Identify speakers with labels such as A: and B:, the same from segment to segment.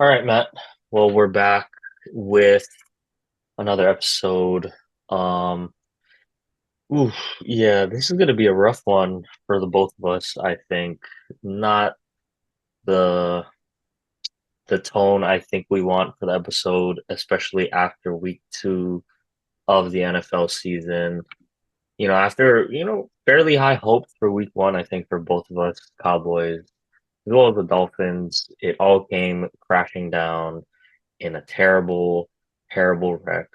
A: All right, Matt. Well, we're back with another episode. Um, oof, yeah, this is gonna be a rough one for the both of us, I think. Not the the tone I think we want for the episode, especially after week two of the NFL season. After, fairly high hopes for week one, I think for both of us, Cowboys, as well as the Dolphins, it all came crashing down in a terrible, terrible wreck.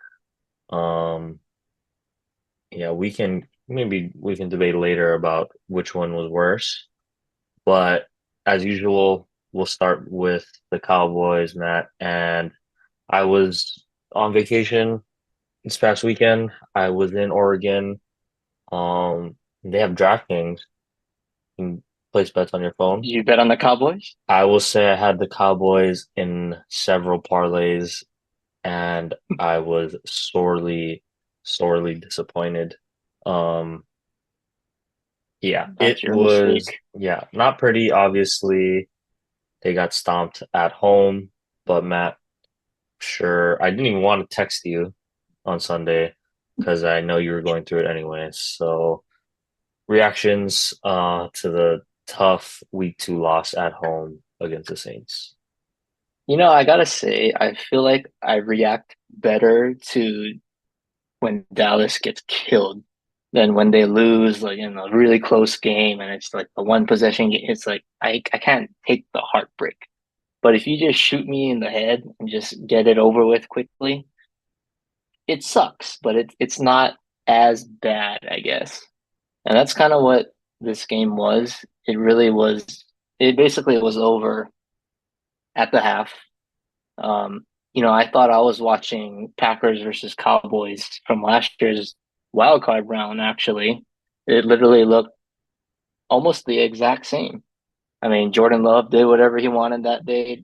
A: Um, yeah, we can debate later about which one was worse, but as usual, we'll start with the Cowboys, Matt. And I was on vacation this past weekend. I was in Oregon. They have DraftKings. You can place bets on your phone.
B: You bet on the Cowboys?
A: I will say I had the Cowboys in several parlays, and I was sorely, sorely disappointed. Um, yeah, it
B: That's your
A: was,
B: mistake.
A: yeah, not pretty. Obviously, they got stomped at home, but Matt, sure, I didn't even want to text you on Sunday because I know you were going through it anyway. So, reactions to the tough week two loss at home against the Saints.
B: I gotta say, I feel like I react better to when Dallas gets killed than when they lose, like in a really close game and it's like a one possession game. It's like I can't take the heartbreak. But if you just shoot me in the head and just get it over with quickly, it sucks, but it's not as bad, I guess. And that's kind of what this game was. It really was. It basically was over at the half. I thought I was watching Packers versus Cowboys from last year's wild card round, actually. It literally looked almost the exact same. I mean, Jordan Love did whatever he wanted that day.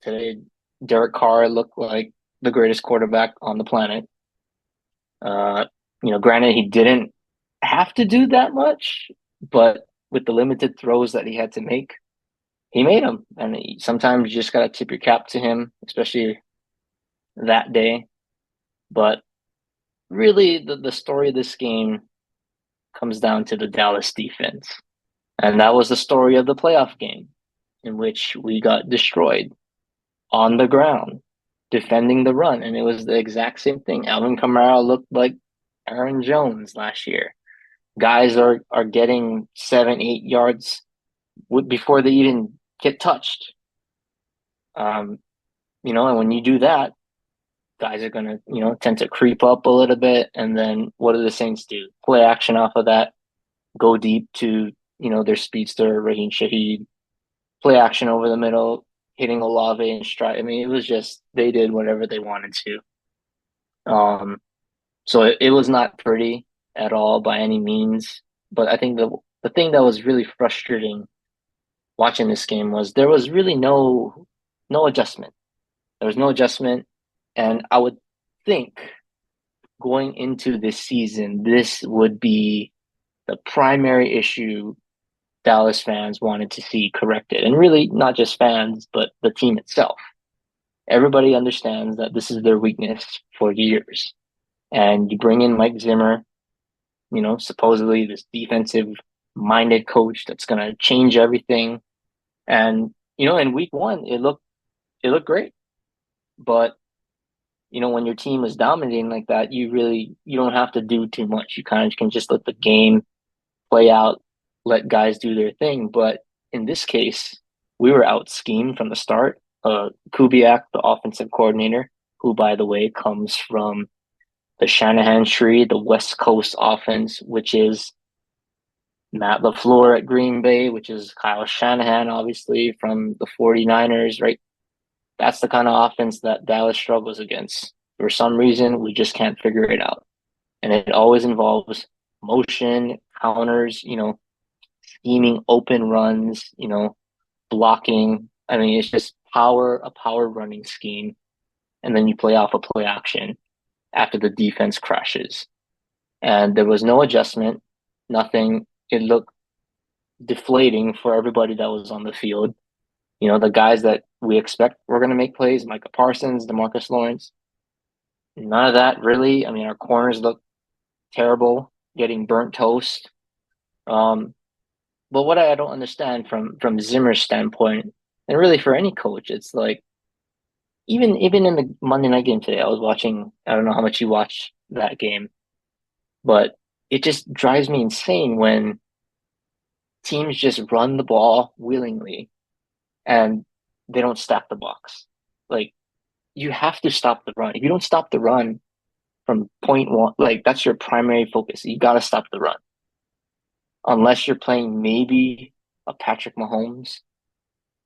B: Today, Derek Carr looked like the greatest quarterback on the planet. Uh, granted, he didn't have to do that much, but with the limited throws that he had to make, he made them. And sometimes you just got to tip your cap to him, especially that day. But really, the story of this game comes down to the Dallas defense. And that was the story of the playoff game in which we got destroyed on the ground, defending the run. And it was the exact same thing. Alvin Kamara looked like Aaron Jones last year. Guys are getting 7, 8 yards before they even get touched. Um, and when you do that, guys are gonna, tend to creep up a little bit. And then what do the Saints do? Play action off of that, go deep to, their speedster, Raheem Shaheed, play action over the middle, hitting Olave and stride. I mean, it was just they did whatever they wanted to. Um, so it was not pretty at all by any means. But I think the thing that was really frustrating watching this game was there was really no adjustment. There was no adjustment, and I would think going into this season, this would be the primary issue Dallas fans wanted to see corrected. And really, not just fans, but the team itself. Everybody understands that this is their weakness for years. And you bring in Mike Zimmer, supposedly this defensive minded coach that's going to change everything. And, in week one, it looked great. But, when your team is dominating like that, you don't have to do too much. You kind of can just let the game play out, let guys do their thing. But in this case, we were out schemed from the start. Kubiak, the offensive coordinator, who, by the way, comes from the Shanahan tree, the West Coast offense, which is Matt LaFleur at Green Bay, which is Kyle Shanahan, obviously, from the 49ers, right? That's the kind of offense that Dallas struggles against. For some reason, we just can't figure it out. And it always involves motion, counters, scheming open runs, blocking. I mean, it's just a power running scheme. And then you play off a play action after the defense crashes. And there was no adjustment, nothing. It looked deflating for everybody that was on the field. The guys that We expect we're going to make plays. Micah Parsons, Demarcus Lawrence. None of that really. I mean, our corners look terrible, getting burnt toast. Um, but what I don't understand from Zimmer's standpoint, and really for any coach, it's like even in the Monday night game today, I was watching. I don't know how much you watched that game, but it just drives me insane when teams just run the ball willingly and they don't stack the box. Like you have to stop the run. If you don't stop the run from point one, like that's your primary focus. You got to stop the run. Unless you're playing maybe a Patrick Mahomes,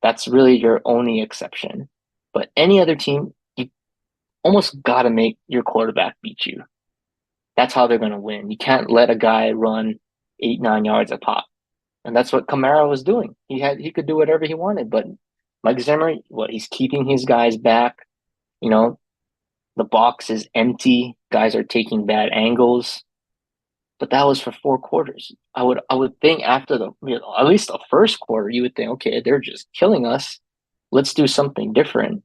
B: that's really your only exception. But any other team, you almost got to make your quarterback beat you. That's how they're going to win. You can't let a guy run 8, 9 yards a pop. And that's what Kamara was doing. He could do whatever he wanted, but Mike Zimmer, what he's keeping his guys back. You know, the box is empty. Guys are taking bad angles. But that was for 4 quarters. I would think after at least the first quarter, you would think, okay, they're just killing us. Let's do something different.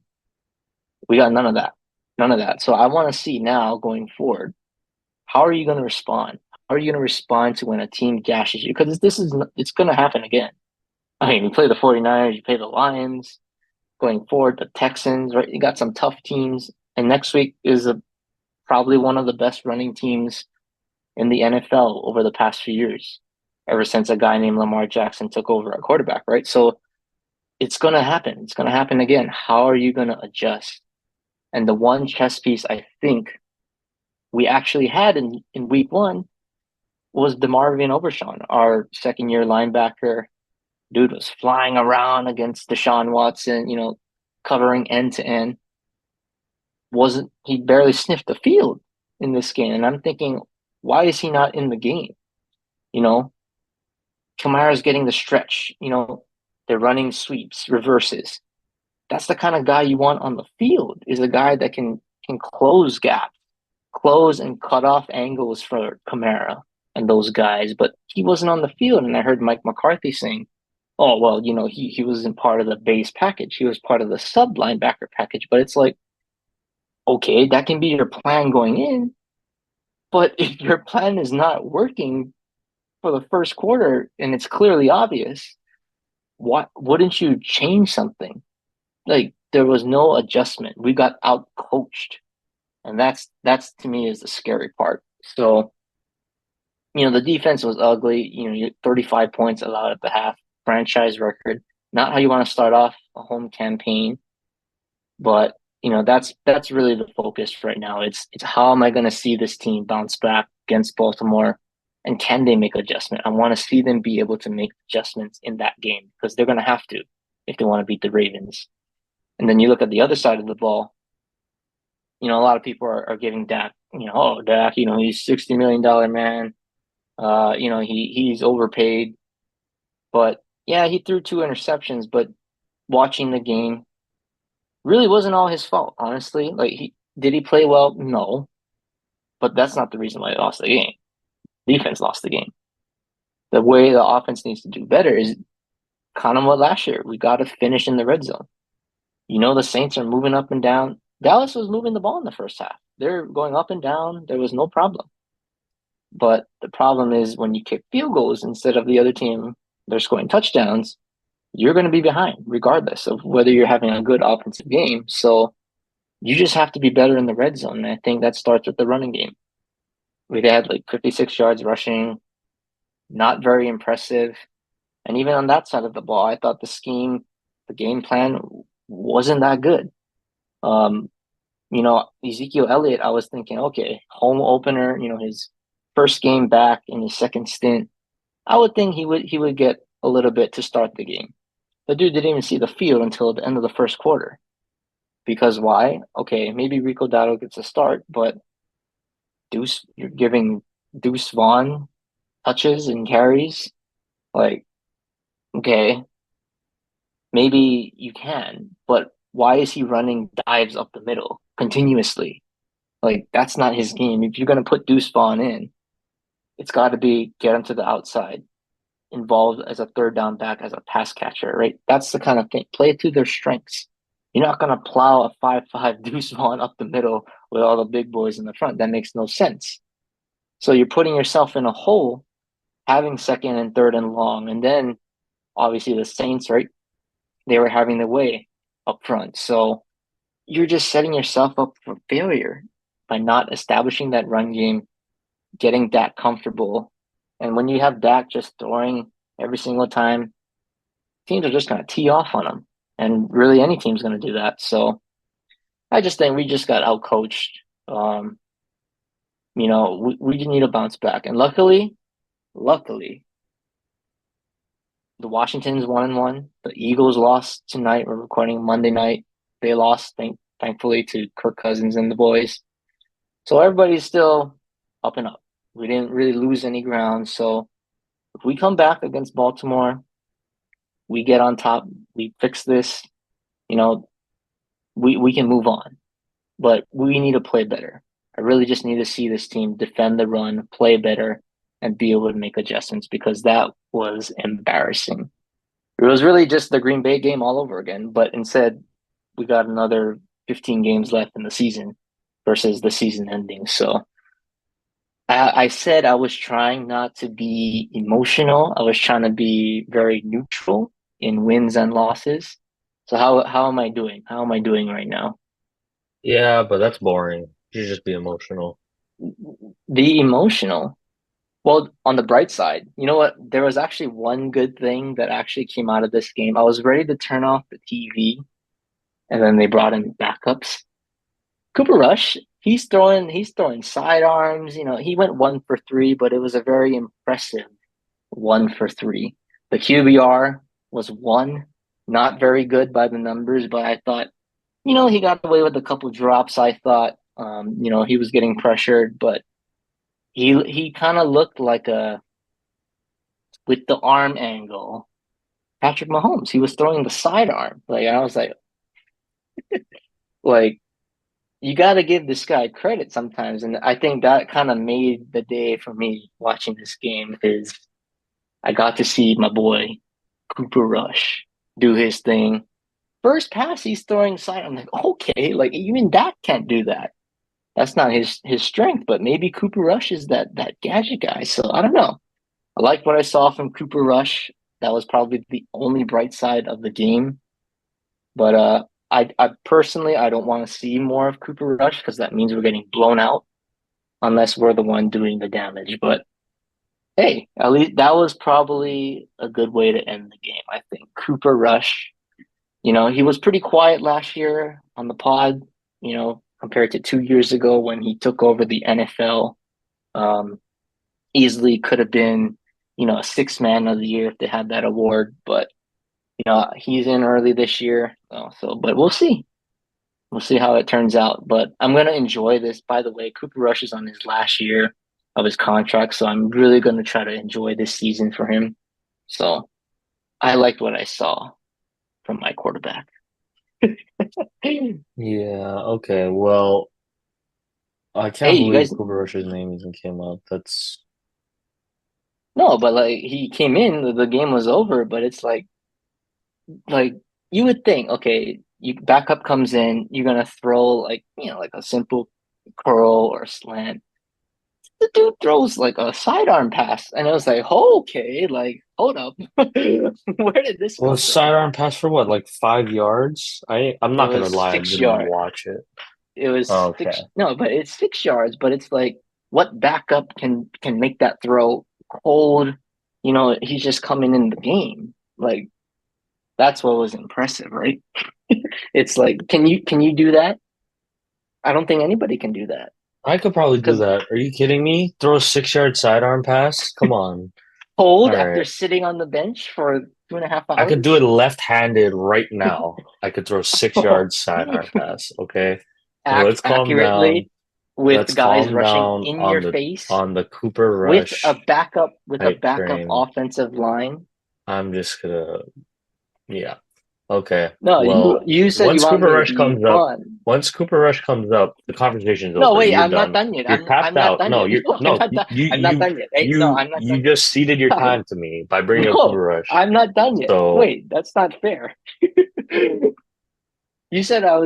B: We got none of that. None of that. So I want to see now going forward, how are you going to respond? How are you going to respond to when a team gashes you? Because it's going to happen again. I mean, you play the 49ers, you play the Lions going forward, the Texans, right? You got some tough teams. And next week is probably one of the best running teams in the NFL over the past few years, ever since a guy named Lamar Jackson took over at quarterback, right? So it's going to happen. It's going to happen again. How are you going to adjust? And the one chess piece I think we actually had in week one was DeMarvin Overshawn, our second year linebacker. Dude was flying around against Deshaun Watson, covering end to end. Wasn't he barely sniffed the field in this game? And I'm thinking, why is he not in the game? You know, Kamara's getting the stretch. They're running sweeps, reverses. That's the kind of guy you want on the field. Is a guy that can close gaps, close and cut off angles for Kamara and those guys. But he wasn't on the field, and I heard Mike McCarthy saying, "Oh well, he wasn't part of the base package. He was part of the sub linebacker package." But it's like, okay, that can be your plan going in, but if your plan is not working for the first quarter and it's clearly obvious, what wouldn't you change something? Like there was no adjustment. We got out coached. And that's to me is the scary part. So, the defense was ugly. You 35 points allowed at the half, franchise record. Not how you want to start off a home campaign, but that's really the focus right now. It's how am I going to see this team bounce back against Baltimore, and can they make adjustment? I want to see them be able to make adjustments in that game because they're going to have to if they want to beat the Ravens. And then you look at the other side of the ball. A lot of people are giving Dak, oh Dak, he's $60 million man. He's overpaid. But yeah, he threw 2 interceptions, but watching the game really wasn't all his fault, honestly. Like did he play well? No. But that's not the reason why they lost the game. Defense lost the game. The way the offense needs to do better is kind of what last year. We got to finish in the red zone. The Saints are moving up and down. Dallas was moving the ball in the first half. They're going up and down. There was no problem. But the problem is when you kick field goals instead of the other team, they're scoring touchdowns, you're going to be behind, regardless of whether you're having a good offensive game. So you just have to be better in the red zone. And I think that starts with the running game. We've had like 56 yards rushing, not very impressive. And even on that side of the ball, I thought the game plan wasn't that good. Um, Ezekiel Elliott, I was thinking, okay, home opener, his first game back in his second stint. I would think he would get a little bit to start the game. The dude didn't even see the field until the end of the first quarter. Because why? Okay, maybe Rico Dowdle gets a start, but you're giving Deuce Vaughn touches and carries. Like, okay, maybe you can, but why is he running dives up the middle continuously? Like, that's not his game. If you're going to put Deuce Vaughn in, it's got to be get him to the outside, involved as a third down back, as a pass catcher, right? That's the kind of thing. Play to their strengths. You're not gonna plow a 5-5 deuce one up the middle with all the big boys in the front. That makes no sense. So you're putting yourself in a hole, having second and third and long, and then obviously the Saints, right? They were having their way up front. So you're just setting yourself up for failure by not establishing that run game, getting Dak comfortable. And when you have Dak just throwing every single time, teams are just going to tee off on him. And really, any team's going to do that. So I just think we just got outcoached. Um, we just need to bounce back. And luckily, the Washington's 1-1. The Eagles lost tonight. We're recording Monday night. They lost, thankfully, to Kirk Cousins and the boys. So everybody's still up and up. We didn't really lose any ground. So if we come back against Baltimore, we get on top, we fix this, you know, we can move on. But we need to play better. I really just need to see this team defend the run, play better, and be able to make adjustments because that was embarrassing. It was really just the Green Bay game all over again, but instead we got another 15 games left in the season versus the season ending. So I said I was trying not to be emotional. I was trying to be very neutral in wins and losses. So how am I doing? How am I doing right now?
A: Yeah, but that's boring. You should just be emotional.
B: Be emotional. Well, on the bright side, you know what? There was actually one good thing that actually came out of this game. I was ready to turn off the TV, and then they brought in backups. Cooper Rush, he's throwing sidearms. He went 1 for 3, but it was a very impressive 1 for 3. The QBR was 1, not very good by the numbers, but I thought, he got away with a couple drops. I thought, he was getting pressured, but he kind of looked like a with the arm angle. Patrick Mahomes, he was throwing the sidearm. Like I was like you got to give this guy credit sometimes, and I think that kind of made the day for me watching this game. Is I got to see my boy Cooper Rush do his thing. First pass, he's throwing side. I'm like, okay, like even Dak can't do that. That's not his strength, but maybe Cooper Rush is that gadget guy. So I don't know. I liked what I saw from Cooper Rush. That was probably the only bright side of the game. But I personally I don't want to see more of Cooper Rush because that means we're getting blown out unless we're the one doing the damage. But hey, at least that was probably a good way to end the game. I think Cooper Rush, he was pretty quiet last year on the pod, compared to 2 years ago when he took over the NFL. Um, Easily could have been, a six man of the year if they had that award, but he's in early this year. But we'll see. We'll see how it turns out. But I'm gonna enjoy this. By the way, Cooper Rush is on his last year of his contract, so I'm really gonna try to enjoy this season for him. So I liked what I saw from my quarterback. Hey,
A: Yeah, okay. Well, I can't
B: you
A: believe
B: guys,
A: Cooper Rush's name even came up. That's
B: no, but like he came in, the game was over, but it's like you would think, okay, you backup comes in, you're gonna throw like a simple curl or slant. The dude throws like a sidearm pass, and I was like, oh, okay, like hold up, where did this
A: well,
B: come from?
A: sidearm pass for what, like 5 yards? I'm
B: It
A: not gonna
B: was
A: lie, I
B: six
A: didn't
B: yard.
A: watch it.
B: It was
A: Okay.
B: six. No, but it's 6 yards. But it's like, what backup can make that throw cold? He's just coming in the game. Like that's what was impressive, right? It's like, can you do that? I don't think anybody can do that
A: I could probably do
B: because
A: that. Are you kidding me? Throw a 6 yard sidearm pass? Come on.
B: cold
A: All
B: after
A: right.
B: sitting on the bench for two and a half
A: I could do it
B: hours.
A: left-handed right now. I could throw 6 yard sidearm pass. Okay. So
B: Act
A: let's calm down.
B: accurately with
A: Let's
B: guys
A: calm
B: rushing
A: down
B: in your
A: on the
B: face
A: on the Cooper
B: with a
A: Rush
B: backup
A: hype train.
B: offensive line.
A: I'm just gonna, yeah. Okay.
B: No, you
A: Well,
B: you said you want me to be fun.
A: once Cooper Rush comes up, the conversation's
B: No,
A: over.
B: wait,
A: You're
B: I'm not
A: done.
B: done yet.
A: You're
B: I'm
A: tapped
B: not
A: out.
B: done
A: No,
B: yet.
A: you're
B: No, I'm
A: no,
B: not done. I'm not done yet. Hey, no, I'm not
A: you
B: done yet.
A: just ceded your
B: Guys,
A: time to me by bringing up Cooper
B: no,
A: Rush.
B: I'm not done yet.
A: So
B: Wait, that's not fair. You said I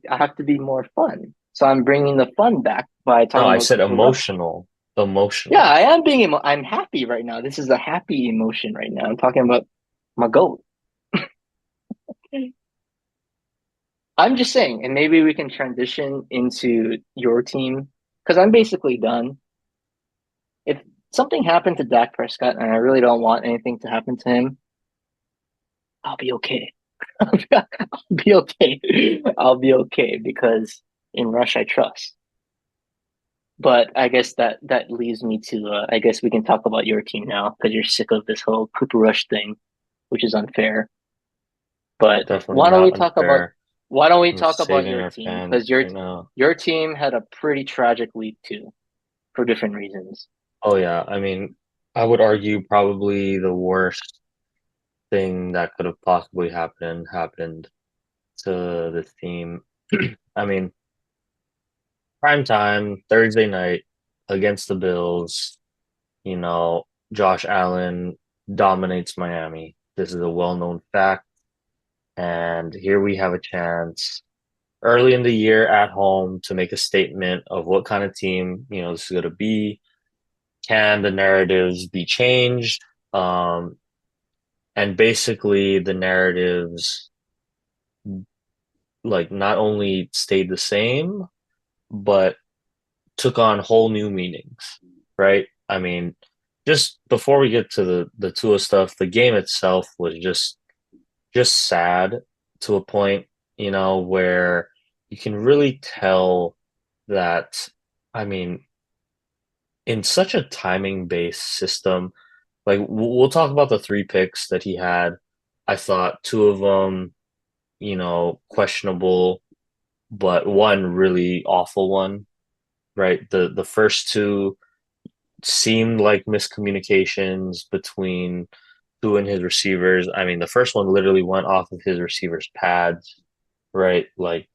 B: have to be more fun. So I'm bringing the fun back by
A: No,
B: talking
A: I
B: about
A: said
B: Cooper Rush.
A: emotional.
B: Yeah,
A: Emotional.
B: I am I'm happy right now. This is a happy emotion right now. I'm talking about my goat. I'm just saying, and maybe we can transition into your team because I'm basically done. If something happened to Dak Prescott and I really don't want anything to happen to him, I'll be okay. I'll be okay. I'll be okay because in Rush I trust. But I guess that leaves me to I guess we can talk about your team now because you're sick of this whole Cooper Rush thing, which is unfair. But
A: Definitely not unfair.
B: why don't we
A: I'm
B: talk about
A: saving
B: your
A: our
B: team?
A: fans
B: Because
A: right now.
B: your team had a pretty tragic week too, for different reasons.
A: Oh yeah, I mean, I would argue probably the worst thing that could have possibly happened to this team. I mean, prime time, Thursday night against the Bills, you know, Josh Allen dominates Miami. This is a well-known fact. And here we have a chance early in the year at home to make a statement of what kind of team, this is going to be. Can the narratives be changed? Um, and basically the narratives like not only stayed the same, but took on whole new meanings, right? I mean, just before we get to the Tua stuff, the game itself was just sad to a point, where you can really tell that, I mean, in such a timing based system, like we'll talk about the three picks that he had. I thought two of them, questionable, but one really awful one, right? The first two seemed like miscommunications between two and his receivers. I mean, the first one literally went off of his receivers' pads, right? Like,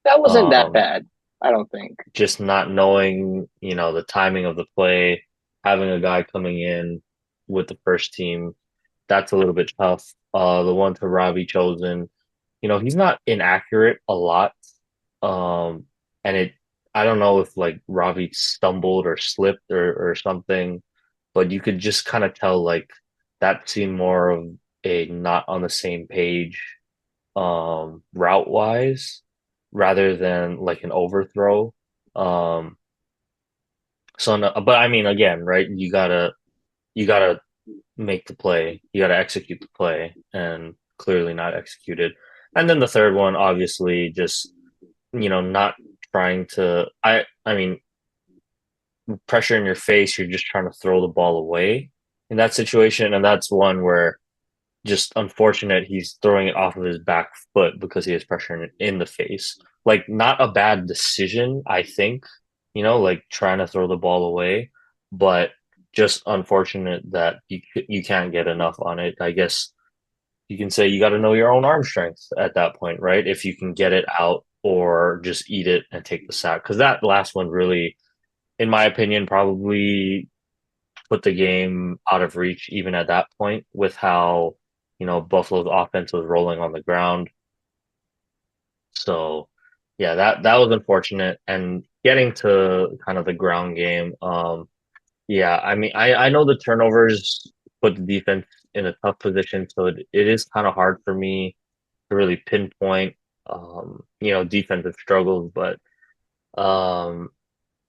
B: That wasn't that
A: um,
B: bad, I don't think.
A: just not knowing, the timing of the play, having a guy coming in with the first team, that's a little bit tough. The one to Robbie Chosen, he's not inaccurate a lot. Um, and I don't know if like Robbie stumbled or slipped or something, but you could just kind of tell like that seemed more of a not on the same page route wise rather than like an overthrow. Um so no, but I mean again, right? You gotta make the play. You gotta execute the play and clearly not executed. And then the third one, obviously, just not trying to I mean pressure in your face, you're just trying to throw the ball away in that situation. And that's one where just unfortunate he's throwing it off of his back foot because he has pressure in the face. Like not a bad decision, I think, like trying to throw the ball away, but just unfortunate that you can't get enough on it. I guess you can say you got to know your own arm strength at that point, right? If you can get it out or just eat it and take the sack. Because that last one really, in my opinion, probably put the game out of reach even at that point with how, Buffalo's offense was rolling on the ground. So yeah, that was unfortunate. And getting to kind of the ground game, yeah, I mean I know the turnovers put the defense in a tough position, so it is kind of hard for me to really pinpoint defensive struggles, but um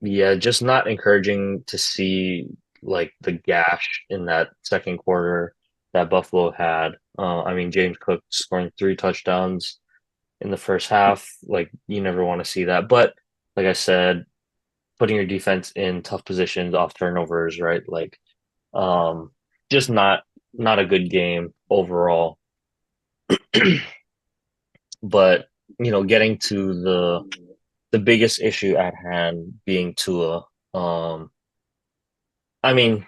A: yeah, just not encouraging to see like the gash in that second quarter that Buffalo had. I mean, James Cook scoring three touchdowns in the first half, like you never want to see that. But like I said, putting your defense in tough positions off turnovers, right? Like, um, just not a good game overall. But getting to the biggest issue at hand being Tua. I mean,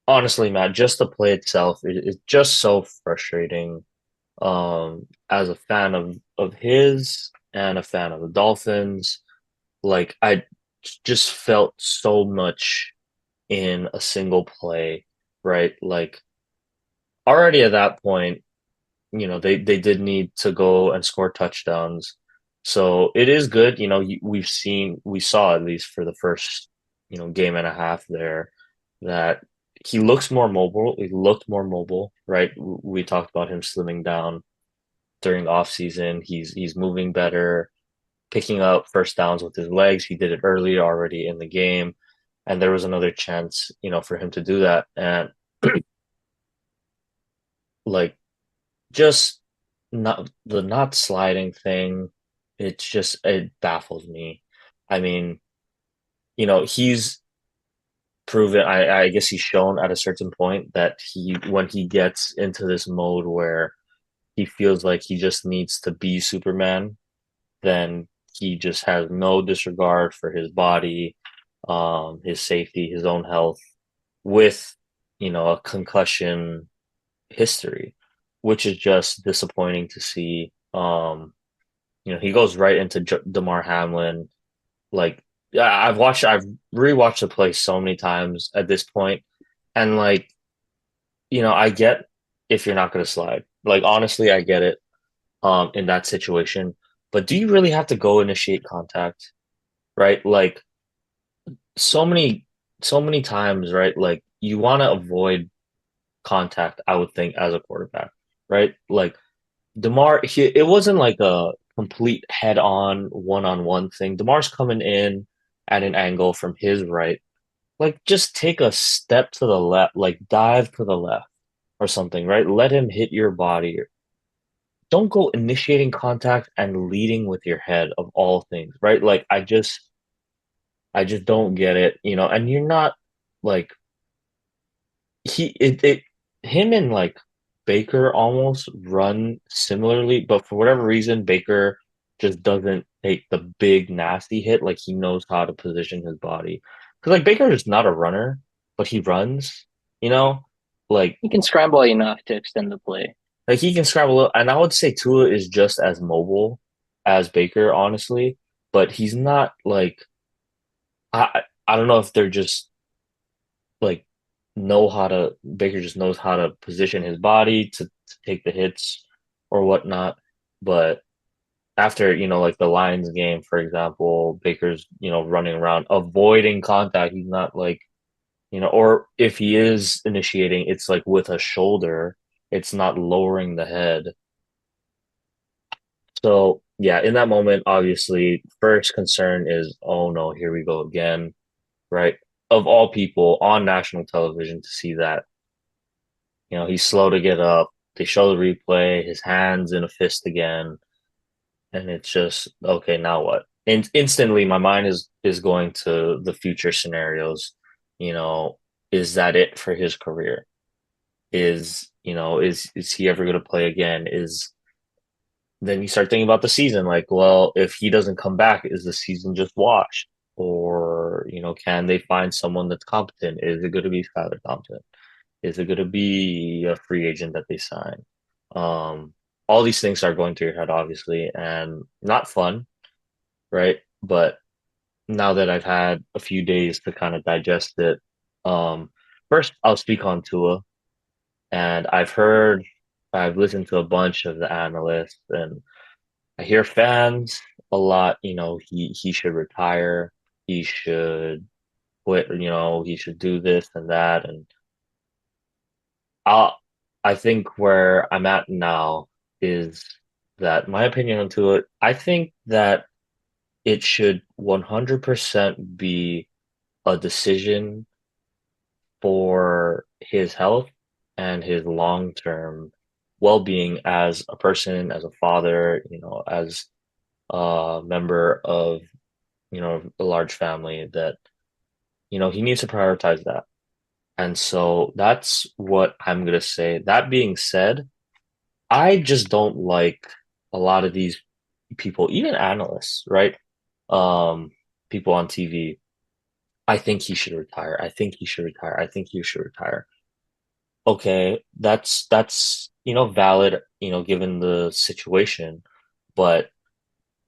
A: honestly, Matt, just the play itself is just so frustrating. As a fan of his and a fan of the Dolphins, like I just felt so much in a single play, right? Like already at that point, they did need to go and score touchdowns. So it is good. We saw at least for the first, game and a half there that he looks more mobile. He looked more mobile, right? We talked about him slimming down during the offseason. He's moving better, picking up first downs with his legs. He did it earlier already in the game, and there was another chance, for him to do that. And like just not sliding thing, it baffles me. I mean, he's proven, I guess he's shown at a certain point that when he gets into this mode where he feels like he just needs to be Superman, then he just has no disregard for his body, his safety, his own health with, a concussion history, which is just disappointing to see. He goes right into Damar Hamlin. Like, yeah, I've rewatched the play so many times at this point, and like, I get if you're not going to slide. Like, honestly, I get it. In that situation, but do you really have to go initiate contact, right? Like, so many, so many times, right? Like, you want to avoid contact, I would think, as a quarterback, right? Like, it wasn't like a complete head-on, one-on-one thing. DeMar's coming in at an angle from his right. Like, just take a step to the left, like dive to the left or something, right? Let him hit your body. Don't go initiating contact and leading with your head of all things, right? Like, I just don't get it, and you're not like he it him and like Baker almost run similarly, but for whatever reason, Baker just doesn't take the big nasty hit. Like, he knows how to position his body. Because like Baker is not a runner, but he runs, you know? Like
B: He can scramble enough to extend the play.
A: like he can scramble, and I would say Tua is just as mobile as Baker, honestly, but he's not like I don't know if they're just like know how to Baker just knows how to position his body to take the hits or whatnot. But after, like the Lions game, for example, Baker's, running around avoiding contact. He's not like, or if he is initiating, it's like with a shoulder, it's not lowering the head. So yeah, in that moment, obviously, first concern is, oh no, here we go again, right? Of all people on national television to see that. He's slow to get up. They show the replay, his hands in a fist again, and it's just okay. Now what? And instantly, my mind is going to the future scenarios. You know, is that it for his career? Is he ever going to play again? Is Then you start thinking about the season, like, well, if he doesn't come back, is the season just washed? Or, can they find someone that's competent? Is it going to be Skylar Thompson? Is it going to be a free agent that they sign? Um, all these things start going through your head, obviously, and not fun, right? But now that I've had a few days to kind of digest it, um, first I'll speak on Tua, and I've listened to a bunch of the analysts, and I hear fans a lot. He should retire. He should quit. He should do this and that, and I I think where I'm at now is that my opinion onto it, I think that it should 100% be a decision for his health and his long-term well-being as a person, as a father, as a member of, a large family that, he needs to prioritize that. And so that's what I'm gonna say. That being said, I just don't like a lot of these people, even analysts, right? Um, People on TV. I think he should retire. I think he should retire. I think he should retire. Okay, that's valid, given the situation, but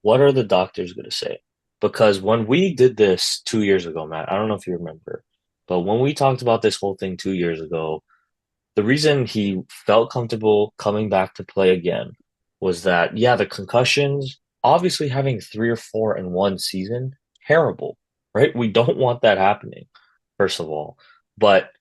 A: what are the doctors going to say? Because when we did this 2 years ago, Matt, I don't know if you remember, but when we talked about this whole thing 2 years ago, the reason he felt comfortable coming back to play again was that, yeah, the concussions, obviously having three or four in one season, terrible, right? We don't want that happening, first of all. But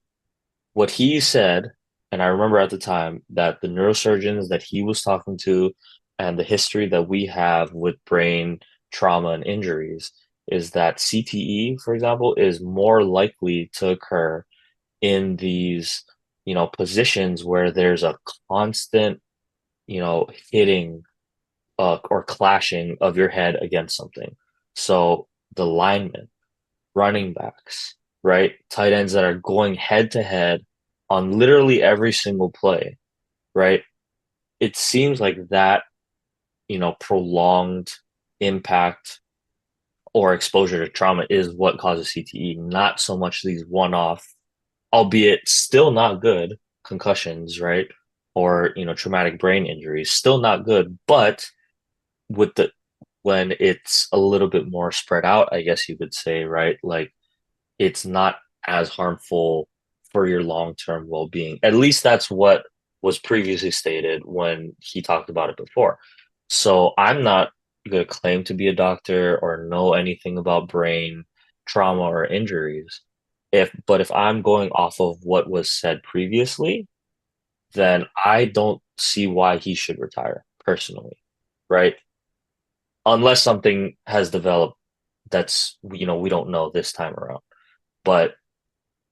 A: what he said, and I remember at the time that the neurosurgeons that he was talking to and the history that we have with brain trauma and injuries is that CTE, for example, is more likely to occur in these, positions where there's a constant, hitting or clashing of your head against something. So the linemen, running backs, right? Tight ends that are going head to head on literally every single play, right? It seems like that, prolonged impact or exposure to trauma is what causes CTE, not so much these one-off, albeit still not good concussions, right? Or, traumatic brain injuries, still not good, but with the when it's a little bit more spread out, I guess you could say, right? Like it's not as harmful for your long-term well-being. At least that's what was previously stated when he talked about it before. So I'm not going to claim to be a doctor or know anything about brain trauma or injuries. But if I'm going off of what was said previously, then I don't see why he should retire personally, right? Unless something has developed that's, we don't know this time around. But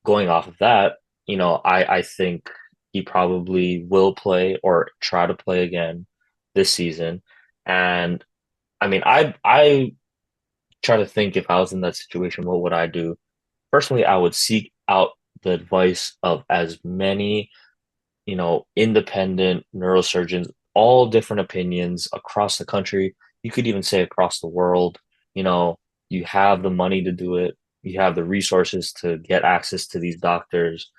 A: going off of that, I think he probably will play or try to play again this season. And I mean, I try to think if I was in that situation, what would I do? Personally, I would seek out the advice of as many, independent neurosurgeons, all different opinions across the country. You could even say across the world. You know, you have the money to do it. You have the resources to get access to these doctors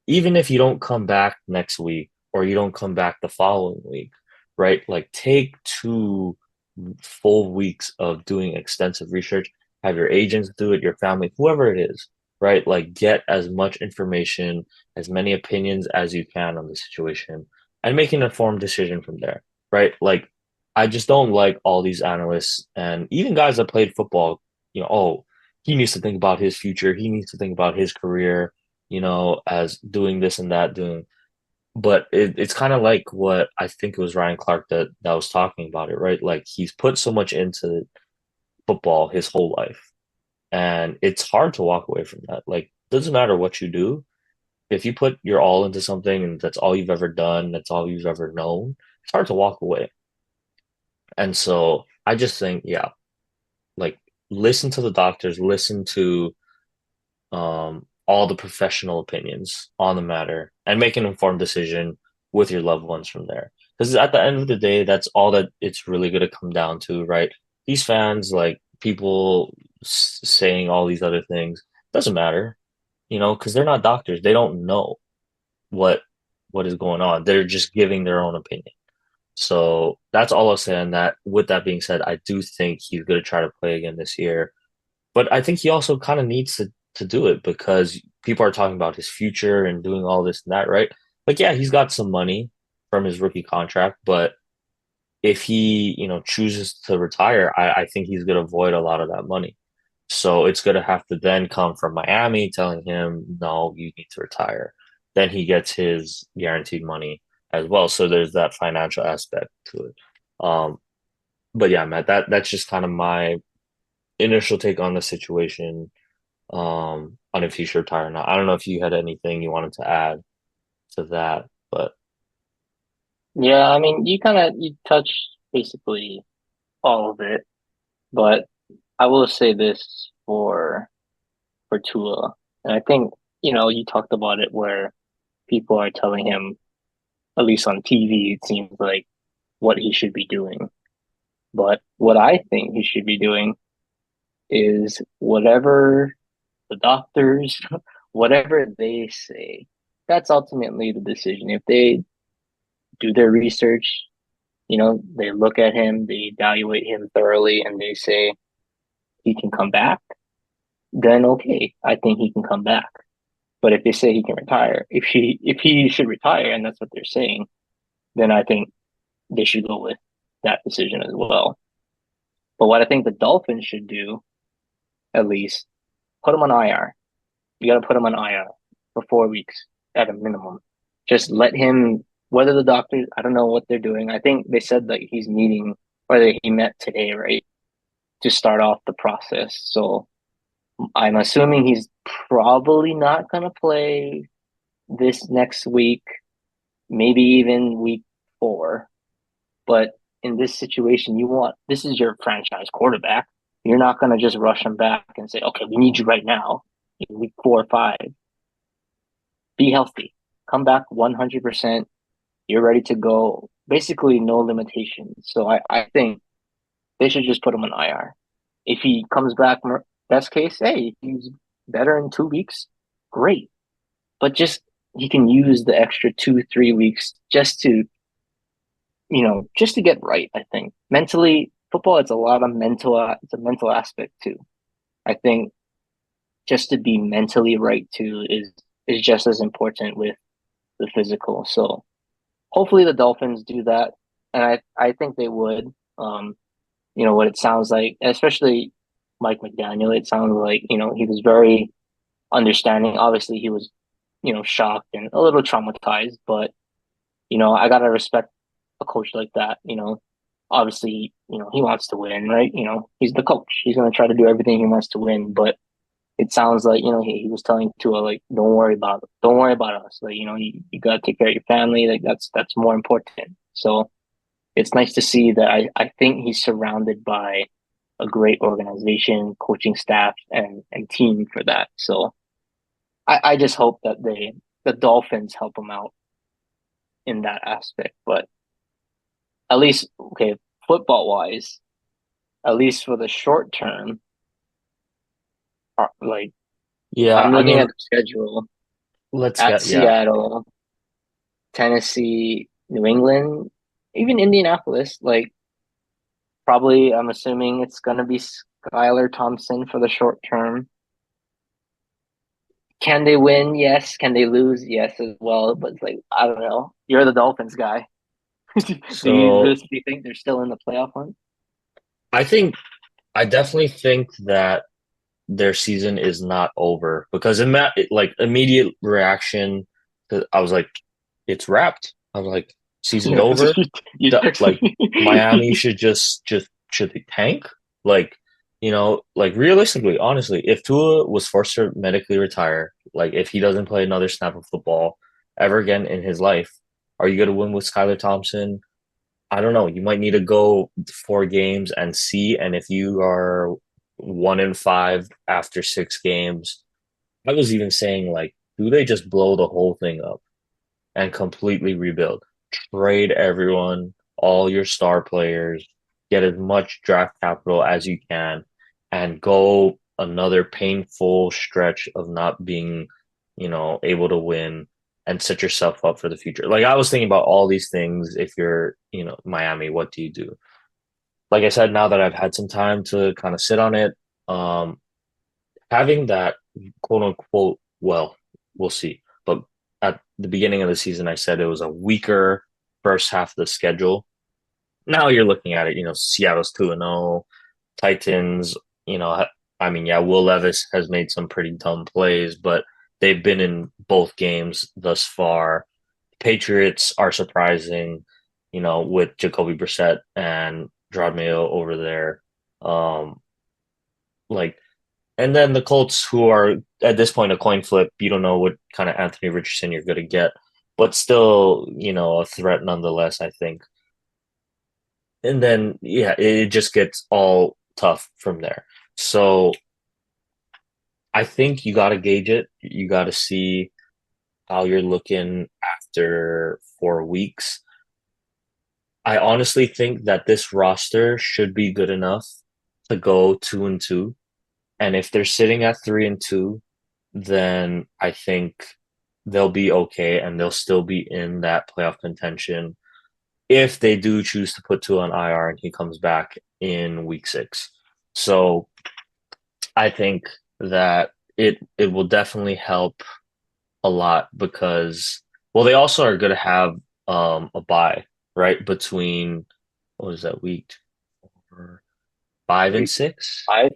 A: even if you don't come back next week or you don't come back the following week, right? Like take 2 full weeks of doing extensive research, have your agents do it, your family, whoever it is, right? Like get as much information, as many opinions as you can on the situation and make an informed decision from there, right? Like I just don't like all these analysts and even guys that played football, oh, he needs to think about his future. He needs to think about his career as doing this and that, doing. But it's kind of like what I think it was Ryan Clark that was talking about it, right? Like he's put so much into football his whole life, and it's hard to walk away from that. Like, doesn't matter what you do, if you put your all into something and that's all you've ever done, that's all you've ever known, it's hard to walk away. And so I just think, yeah, like listen to the doctors, listen to all the professional opinions on the matter and make an informed decision with your loved ones from there. Because at the end of the day, that's all that it's really going to come down to, right? These fans, like people saying all these other things, doesn't matter, because they're not doctors. They don't know what what is going on. They're just giving their own opinion. So that's all I'll say on that. With that being said, I do think he's going to try to play again this year. But I think he also kind of needs to do it because people are talking about his future and doing all this and that, right? Like, yeah, he's got some money from his rookie contract, but if he, chooses to retire, I think he's going to avoid a lot of that money. So it's going to have to then come from Miami telling him, no, you need to retire. Then he gets his guaranteed money as well. So there's that financial aspect to it. Um, but yeah, Matt, that's just kind of my initial take on the situation on if he should retire or not. I don't know if you had anything you wanted to add to that, but
B: Yeah, I mean, you touched basically all of it, but I will say this for Tua, and I think you talked about it where people are telling him, at least on TV, it seems like what he should be doing. But what I think he should be doing is whatever the doctors, whatever they say, that's ultimately the decision. If they do their research, they look at him, they evaluate him thoroughly, and they say he can come back, then okay, I think he can come back. But if they say he can retire, if he should retire, and that's what they're saying, then I think they should go with that decision as well. But what I think the Dolphins should do, at least, put him on IR. You got to put him on IR for 4 weeks at a minimum. Just let him. Whether the doctors, I don't know what they're doing. I think they said that he's meeting, or that he met today, right, to start off the process. So I'm assuming he's probably not going to play this next week, maybe even week 4. But in this situation, this is your franchise quarterback. You're not going to just rush him back and say, okay, we need you right now in week 4 or 5. Be healthy. Come back 100%. You're ready to go. Basically, no limitations. So I think they should just put him on IR. If he comes back, best case, hey, he's better in 2 weeks. Great. But just he can use the extra 2, 3 weeks just to, just to get right. I think mentally, football, it's a lot of mental. It's a mental aspect too. I think just to be mentally right too is just as important with the physical. So hopefully the Dolphins do that, and I think they would. What it sounds like, especially Mike McDaniel, it sounds like he was very understanding. Obviously, he was shocked and a little traumatized, but I gotta respect a coach like that. Obviously, he wants to win, right? He's the coach. He's gonna try to do everything he wants to win, but it sounds like he was telling Tua like, don't worry about us. Like you gotta take care of your family. Like that's more important. So it's nice to see that I think he's surrounded by a great organization, coaching staff, and team for that. So I just hope that the Dolphins help him out in that aspect. But at least, okay, football wise, at least for the short term, like
A: Yeah,
B: I'm
A: I
B: looking
A: mean,
B: at the schedule
A: let's
B: at
A: get yeah.
B: Seattle, Tennessee, New England, even Indianapolis. Like probably, I'm assuming it's gonna be Skylar Thompson for the short term. Can they win? Yes. Can they lose? Yes, as well. But it's like I don't know. You're the Dolphins guy. Do you
A: So
B: really think they're still in the playoff hunt?
A: I think I definitely think that their season is not over because in that like immediate reaction, I was like, it's wrapped. I was like, season's
B: Yeah,
A: over.
B: you text
A: Like
B: me.
A: Miami should just should they tank? Like like realistically, honestly, if Tua was forced to medically retire, like if he doesn't play another snap of football ever again in his life, are you gonna win with Skylar Thompson? I don't know. You might need to go 4 games and see. And if you are 1-5 after 6 games, I was even saying like, do they just blow the whole thing up and completely rebuild? Trade everyone, all your star players, get as much draft capital as you can, and go another painful stretch of not being, able to win and set yourself up for the future. Like I was thinking about all these things. If you're, Miami, what do you do? Like I said, now that I've had some time to kind of sit on it, um, having that quote unquote, well, we'll see. But at the beginning of the season, I said it was a weaker first half of the schedule. Now you're looking at it, Seattle's 2-0, Titans, I mean, yeah, Will Levis has made some pretty dumb plays, but they've been in both games thus far. Patriots are surprising, with Jacoby Brissett and Gerard Mayo over there. Um, like and then the Colts, who are at this point a coin flip, you don't know what kind of Anthony Richardson you're going to get, but still, a threat nonetheless, I think. And then, yeah, it just gets all tough from there. So I think you got to gauge it. You got to see how you're looking after 4 weeks. I honestly think that this roster should be good enough to go 2-2. And if they're sitting at 3-2, then I think they'll be okay and they'll still be in that playoff contention if they do choose to put Tua on IR and he comes back in week 6. So I think that it will definitely help. a lot because well, they also are going to have a bye, right? Between what was that week? Four, five and
B: Week
A: six?
B: 5.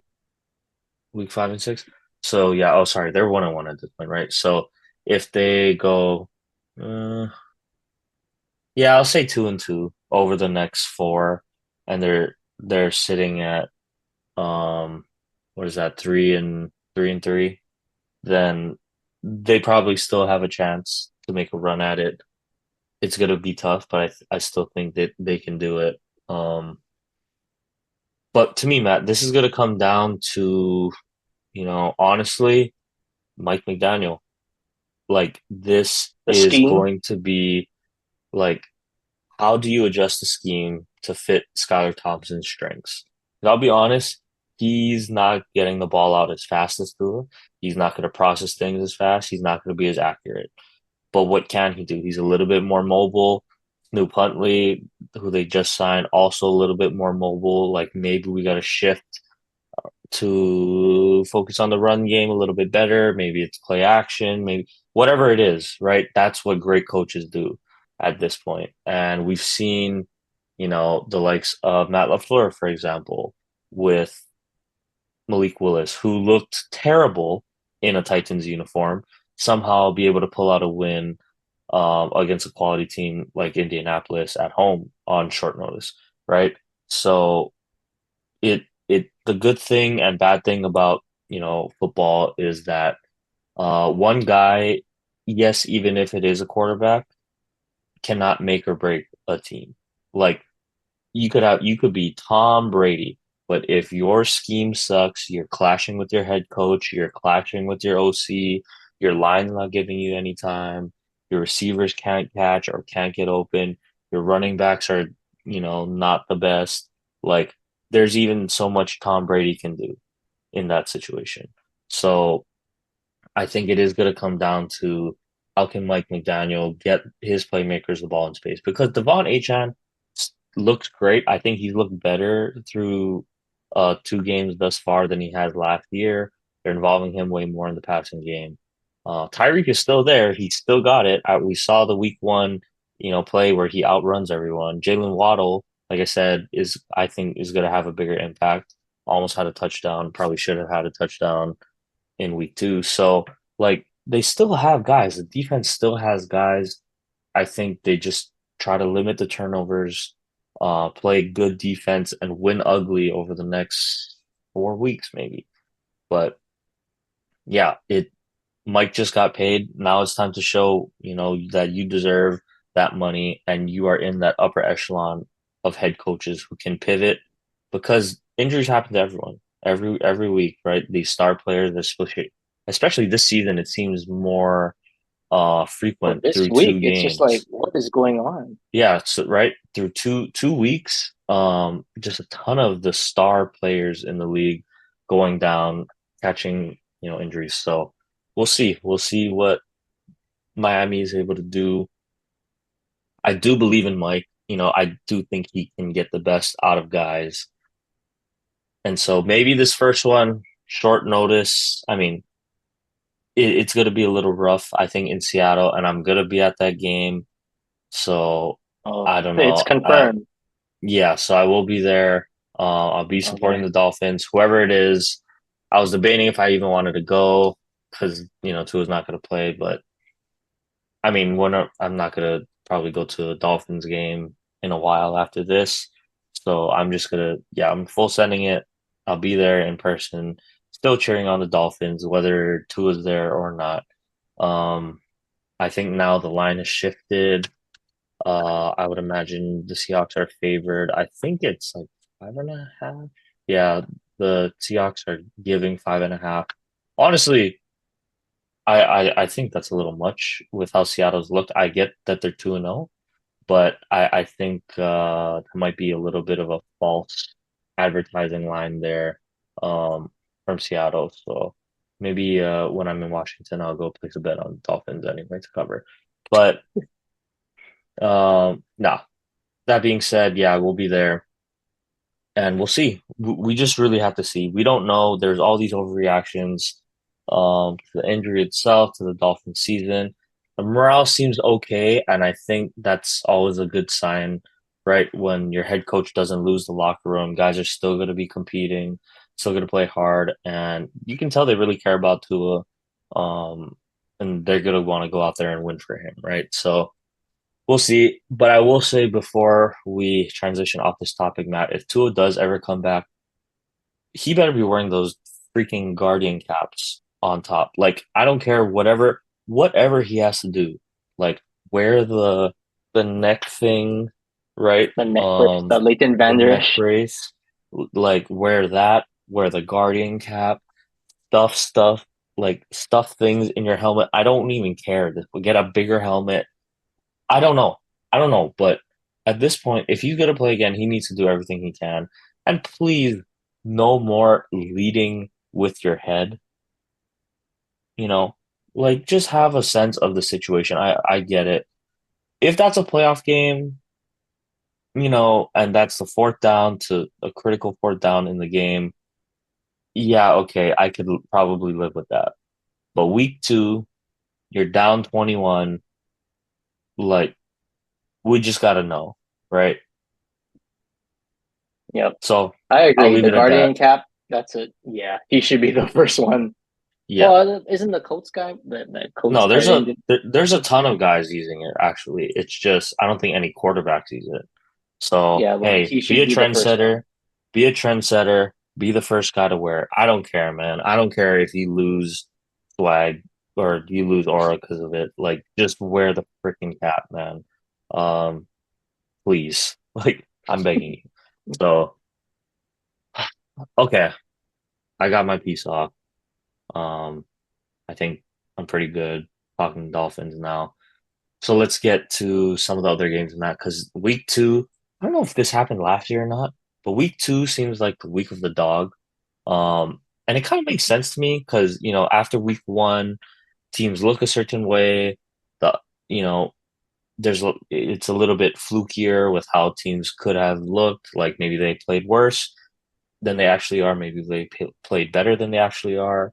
A: Week 5 and 6. So yeah, oh sorry, they're 1-1 at this point, right? So if they go uh, yeah, I'll say 2-2 over the next four, and they're sitting at what is that, 3-3, then they probably still have a chance to make a run at it. It's gonna be tough, but I still think that they can do it. Um, but to me, Matt, this is gonna come down to, honestly, Mike McDaniel. Like this
B: The
A: is
B: scheme
A: going to be like, how do you adjust the scheme to fit Skylar Thompson's strengths? And I'll be honest, he's not getting the ball out as fast as Tua. He's not going to process things as fast. He's not going to be as accurate. But what can he do? He's a little bit more mobile. Snoop Huntley, who they just signed, also a little bit more mobile. Like maybe we got to shift to focus on the run game a little bit better. Maybe it's play action, maybe whatever it is, right? That's what great coaches do at this point. And we've seen, the likes of Matt LaFleur, for example, with Malik Willis, who looked terrible in a Titans uniform, somehow be able to pull out a win against a quality team like Indianapolis at home on short notice, right? So the good thing and bad thing about football is that one guy, yes, even if it is a quarterback, cannot make or break a team. Like you could be Tom Brady, but if your scheme sucks, you're clashing with your head coach, you're clashing with your OC, your line's not giving you any time, your receivers can't catch or can't get open, your running backs are, not the best. Like there's even so much Tom Brady can do in that situation. So I think it is going to come down to how can Mike McDaniel get his playmakers the ball in space because Devon Achane looks great. I think he's looked better through 2 games thus far than he has last year. They're involving him way more in the passing game. Tyreek is still there. He still got it. We saw the week one, play where he outruns everyone. Jalen Waddle, like I said, I think is going to have a bigger impact. Almost had a touchdown. Probably should have had a touchdown in week two. So like they still have guys. The defense still has guys. I think they just try to limit the turnovers, play good defense, and win ugly over the next 4 weeks, maybe. But yeah, Mike just got paid. Now it's time to show, that you deserve that money and you are in that upper echelon of head coaches who can pivot because injuries happen to everyone every week, right? These star players, especially this season, it seems more
B: for
A: frequent
B: this
A: through
B: week,
A: two
B: it's just like,
A: games.
B: what is going on?
A: Yeah, so right through two weeks, just a ton of the star players in the league going down, catching, injuries. So we'll see. We'll see what Miami is able to do. I do believe in Mike. I do think he can get the best out of guys. And so maybe this first one, short notice. I mean, it's going to be a little rough, I think, in Seattle, and I'm going to be at that game. So
B: Oh,
A: I don't
B: it's
A: know.
B: confirmed.
A: Yeah, so I will be there. I'll be supporting
B: Okay.
A: the Dolphins, whoever it is. I was debating if I even wanted to go because, Tua's not going to play, but I mean, I'm not gonna probably go to a Dolphins game in a while after this. So I'm just gonna, yeah, I'm full sending it. I'll be there in person, still cheering on the Dolphins, whether Tua's there or not. Um, I think now the line has shifted. I would imagine the Seahawks are favored. I think it's like 5.5. Yeah, the Seahawks are giving 5.5. Honestly, I think that's a little much with how Seattle's looked. I get that they're 2-0, but I think there might be a little bit of a false advertising line there from Seattle. So maybe when I'm in Washington, I'll go place a bet on Dolphins anyway to cover. But no, that being said, yeah, we'll be there and we'll see. We just really have to see. We don't know. There's all these overreactions. to the injury itself, to the Dolphins season. The morale seems okay, and I think that's always a good sign, right? When your head coach doesn't lose the locker room, guys are still going to be competing, still going to play hard, and you can tell they really care about Tua, um, and they're going to want to go out there and win for him, right? So we'll see. But I will say before we transition off this topic, Matt, if Tua does ever come back, he better be wearing those freaking guardian caps on top. Like I don't care whatever he has to do. Like wear the neck thing, right?
B: The neck brace, the Leighton
A: The
B: Vander
A: neck
B: Esch.
A: brace. Like wear that, wear the guardian cap, stuff, like stuff things in your helmet. I don't even care. Get a bigger helmet. I don't know. I don't know, but at this point, if he's gonna play again, he needs to do everything he can. And please, no more leading with your head. You know, like just have a sense of the situation. I get it. If that's a playoff game, and that's the fourth down to a critical fourth down in the game, yeah, okay, I could probably live with that. But week two, you're down 21, like we just gotta know, right?
B: Yep,
A: So
B: I
A: I'll
B: agree.
A: leave
B: The
A: it at that.
B: Guardian cap, that's it. Yeah, he should be the first one.
A: Yeah.
B: Well, isn't the Colts guy the Colts
A: No,
B: tight end?
A: there's a ton of guys using it actually. It's just I don't think any quarterbacks use it. So,
B: Yeah, well,
A: hey,
B: he should be the first one.
A: be a trendsetter, be the first guy to wear it. I don't care, man. I don't care if you lose swag or you lose aura because of it. Like just wear the freaking cap, man. Um, please. Like I'm begging you. So, okay, I got my piece off. Um, I think I'm pretty good talking Dolphins now. So let's get to some of the other games in that because week two, I don't know if this happened last year or not, but week two seems like the week of the dog. And it kind of makes sense to me because, after week one, teams look a certain way. The, you know, it's a little bit flukier with how teams could have looked. Like maybe they played worse than they actually are. Maybe they played better than they actually are.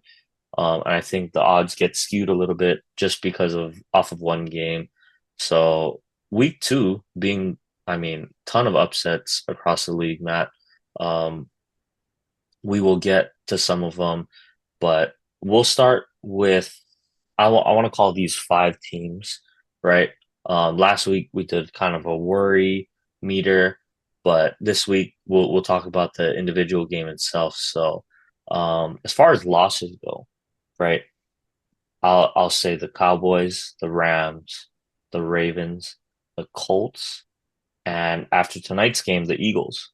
A: And I think the odds get skewed a little bit just because of off of one game. So week two being, I mean, ton of upsets across the league, Matt. Um, we will get to some of them, but we'll start with I want to call these five teams, right? Last week we did kind of a worry meter, but this week we'll talk about the individual game itself. So, as far as losses go, right? I'll say the Cowboys, the Rams, the Ravens, the Colts, and after tonight's game, the Eagles.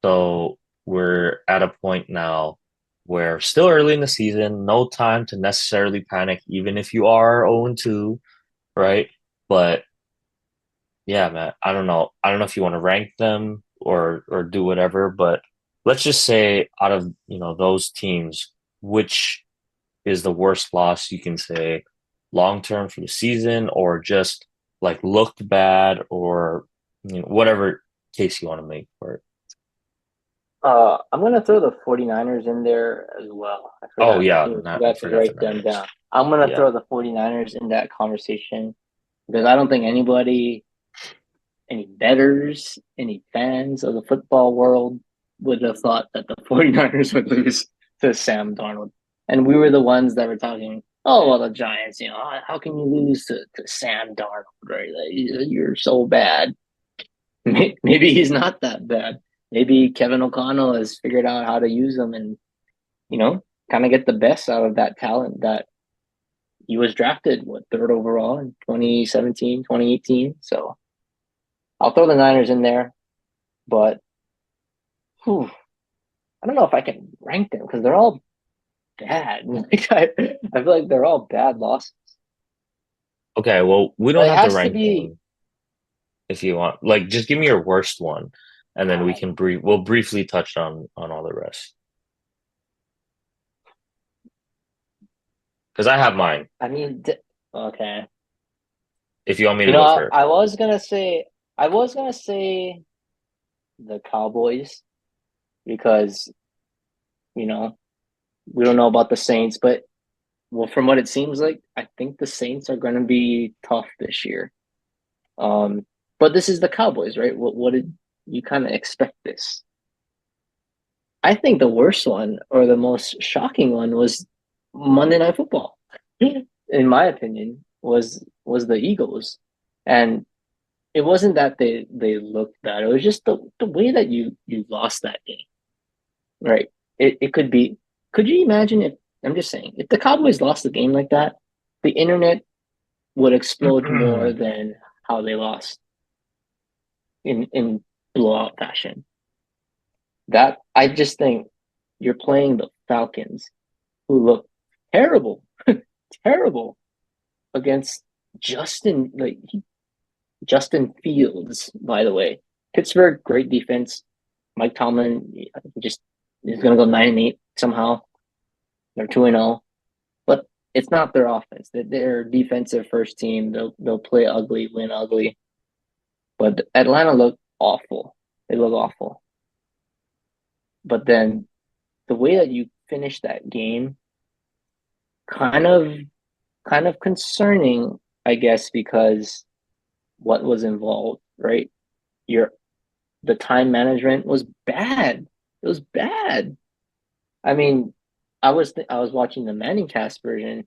A: So we're at a point now where still early in the season, no time to necessarily panic, even if you are 0-2, right? But yeah, man, I don't know. I don't know if you want to rank them or do whatever, but let's just say out of, those teams, which is the worst loss you can say long term for the season or just like looked bad or whatever case you want to make for it.
B: I'm gonna throw the 49ers in there as well. I
A: Oh
B: forgot
A: yeah,
B: to
A: not I
B: forgot to
A: forgot the
B: write them
A: Niners.
B: down. I'm gonna
A: Yeah.
B: throw the 49ers in that conversation because I don't think anybody, any betters, any fans of the football world would have thought that the 49ers would lose to Sam Darnold. And we were the ones that were talking, oh, well, the Giants, how can you lose to Sam Darnold, right? Like, you're so bad. Maybe he's not that bad. Maybe Kevin O'Connell has figured out how to use him and, you know, kind of get the best out of that talent that he was drafted, third overall in 2017, 2018. So I'll throw the Niners in there, but whew, I don't know if I can rank them because they're all bad. I feel like they're all bad losses.
A: Okay, well, we
B: But
A: don't
B: it
A: have to
B: has to
A: rank
B: be.
A: them if you want. Like just give me your worst one and then we
B: Um,
A: can we'll briefly touch on all the rest. Because I have mine.
B: I mean, okay.
A: If you want me to
B: You know,
A: go
B: I,
A: first.
B: I was gonna say, I was gonna say the Cowboys because you know we don't know about the Saints, but Well, from what it seems like, I think the Saints are going to be tough this year. Um, but this is the Cowboys, right? What did you kind of expect this? I think the worst one or the most shocking one was Monday Night Football. In my opinion, was the Eagles. And it wasn't that they looked bad. It was just the way that you lost that game, right? It could be. Could you imagine if I'm just saying if the Cowboys lost the game like that, the internet would explode more than how they lost in blowout fashion. That I just think you're playing the Falcons, who look terrible, terrible against Justin Fields. By the way, Pittsburgh, great defense. Mike Tomlin just is going to go 9-8 somehow. They're 2-0, but it's not their offense. They're defensive first team. They'll play ugly, win ugly. But Atlanta looked awful. They look awful. But then the way that you finish that game, kind of kind of concerning, I guess, because what was involved, right? Your The time management was bad. It was bad. I mean, I was watching the Manning cast version.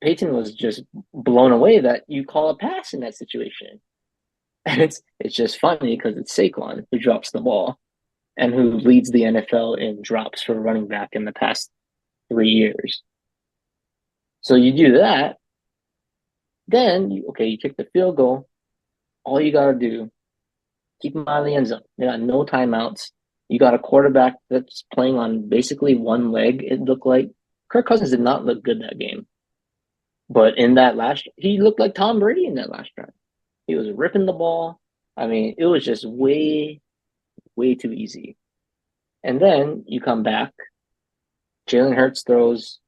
B: Peyton was just blown away that you call a pass in that situation. And it's just funny because it's Saquon who drops the ball and who leads the NFL in drops for running back in the past 3 years. So you do that, then okay, you kick the field goal. All you gotta do, keep them out of the end zone. They got no timeouts. You got a quarterback that's playing on basically one leg. It looked like Kirk Cousins did not look good that game, but in that last, he looked like Tom Brady in that last drive. He was ripping the ball. I mean, it was just way too easy. And then you come back. Jalen Hurts throws,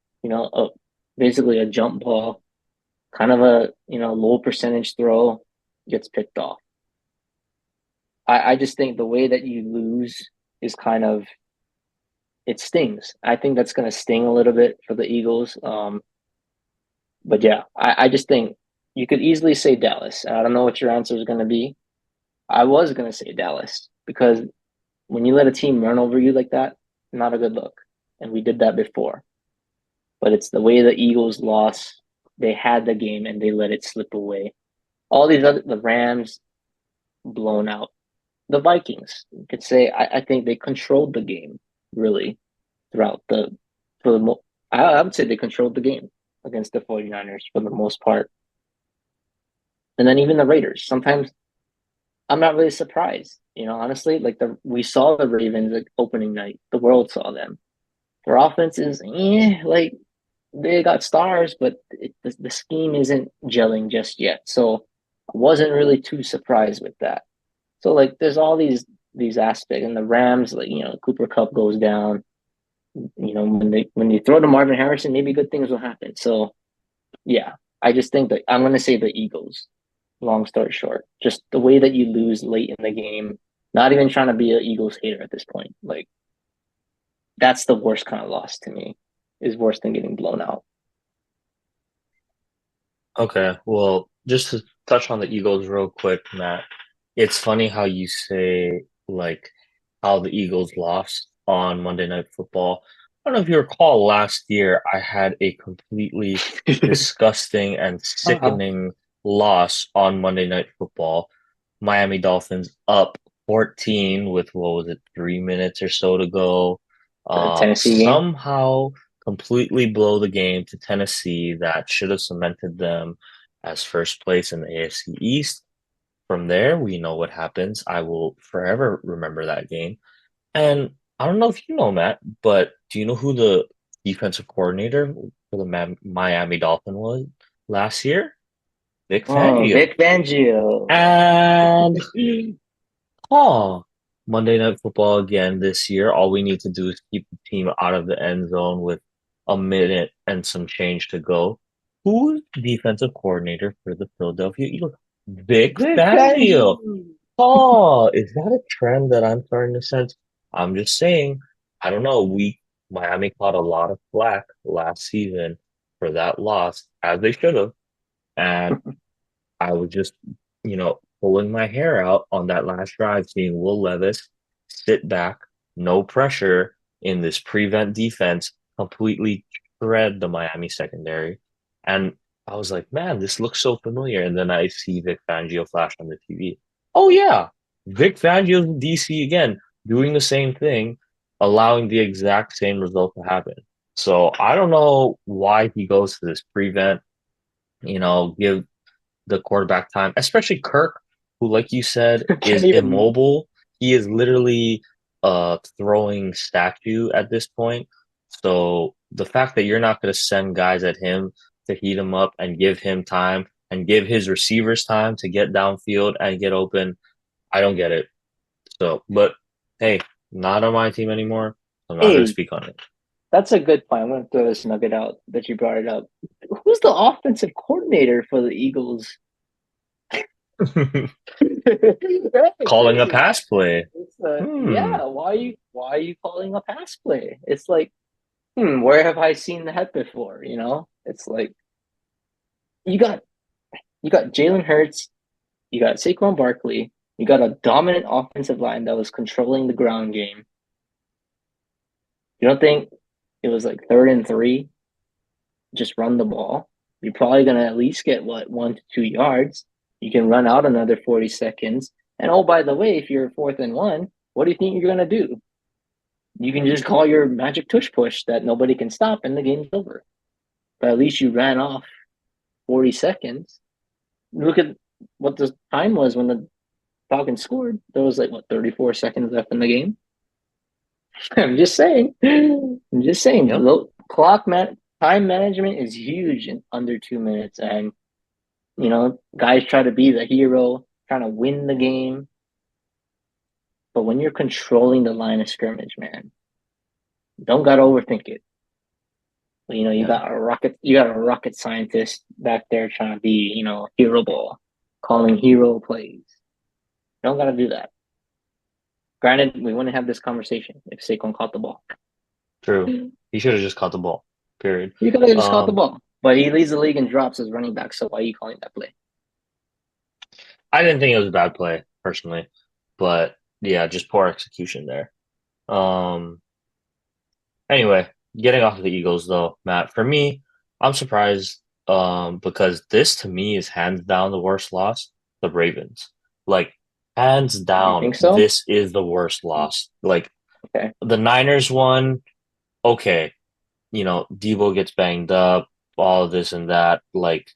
B: basically a jump ball, kind of a low percentage throw, gets picked off. I just think the way that you lose is kind of it stings. I think that's going to sting a little bit for the Eagles. But yeah, I just think you could easily say Dallas. I don't know what your answer is going to be. I was going to say Dallas because when you let a team run over you like that, not a good look. And we did that before. But it's the way the Eagles lost. They had the game and they let it slip away. All these other the Rams blown out. The Vikings, you could say I think they controlled the game really throughout the for the mo- I would say they controlled the game against the 49ers for the most part. And then even the Raiders. Sometimes I'm not really surprised, honestly. Like we saw the Ravens like opening night. The world saw them. Their offense is like they got stars, but the scheme isn't gelling just yet. So I wasn't really too surprised with that. So like there's all these aspects, and the Rams, like Cooper Cup goes down. When you throw to Marvin Harrison, maybe good things will happen. So yeah, I just think that I'm gonna say the Eagles. Long story short, just the way that you lose late in the game. Not even trying to be an Eagles hater at this point. Like that's the worst kind of loss to me. Is worse than getting blown out.
A: Okay, well, just to touch on the Eagles real quick, Matt, it's funny how you say like how the Eagles lost on Monday Night Football. I don't know if you recall last year, I had a completely disgusting and
B: Uh-huh.
A: sickening loss on Monday Night Football. Miami Dolphins up 14 with what was it, 3 minutes or so to go.
B: The Tennessee game.
A: Somehow completely blow the game to Tennessee that should have cemented them as first place in the AFC East. From there, we know what happens. I will forever remember that game. And I don't know if you know, Matt, but do you know who the defensive coordinator for the Miami Dolphin was last year? Vic
B: Oh,
A: Fangio.
B: Vic Fangio.
A: And oh, Monday Night Football again this year. All we need to do is keep the team out of the end zone with a minute and some change to go. Who's defensive coordinator for the Philadelphia Eagles? Vic
B: Vic
A: Fangio.
B: Fangio.
A: Oh, is that a trend that I'm starting to sense? I'm just saying, I don't know. Miami caught a lot of flack last season for that loss, as they should have. And I was just, pulling my hair out on that last drive, seeing Will Levis sit back, no pressure in this prevent defense, completely shred the Miami secondary. And I was like, man, this looks so familiar. And then I see Vic Fangio flash on the TV. Oh, yeah, Vic Fangio's in DC again, doing the same thing, allowing the exact same result to happen. So I don't know why he goes to this prevent, give the quarterback time, especially Kirk, who, like you said,
B: Can't
A: is
B: even.
A: immobile. He is literally a throwing statue at this point. So the fact that you're not going to send guys at him to heat him up and give him time and give his receivers time to get downfield and get open, I don't get it. So, but hey, not on my team anymore. I'm not going to
B: Hey,
A: speak on
B: that's a good point. I'm going to throw this nugget out that you brought it up. Who's the offensive coordinator for the Eagles?
A: it.
B: Right,
A: Calling a
B: crazy.
A: pass play.
B: It's
A: Hmm.
B: yeah. Why are you calling a pass play? It's like, where have I seen that before? It's like you got you got Jalen Hurts, you got Saquon Barkley, you got a dominant offensive line that was controlling the ground game. You don't think it was like 3rd and 3, just run the ball? You're probably gonna at least get what, 1 to 2 yards. You can run out another 40 seconds. And oh, by the way, if you're 4th and 1, what do you think you're gonna do? You can just call your magic tush push that nobody can stop and the game's over. But at least you ran off 40 seconds. Look at what the time was when the Falcons scored. There was like what, 34 seconds left in the game. I'm just saying. I'm just saying.
A: Yep.
B: Time management is huge in under 2 minutes, and guys try to be the hero, trying to win the game. But when you're controlling the line of scrimmage, man, don't gotta overthink it. You
A: Yeah.
B: got a rocket scientist back there trying to be, hero ball, calling hero plays. Don't gotta do that. Granted, we wouldn't have this conversation if Saquon caught the ball.
A: True.
B: You
A: He should have just caught the ball. Period.
B: could have just caught the
A: Um,
B: ball, but he leads the league in drops as running back. So why are you calling that play?
A: I didn't think it was a bad play personally, but yeah, just poor execution there. Um, anyway, getting off of the Eagles though, Matt, for me, I'm surprised because this to me is hands down the worst loss, the Ravens. Like hands
B: You
A: down,
B: think so?
A: this is the worst loss. Like
B: Okay.
A: the Niners one, okay, Debo gets banged up, all of this and that. Like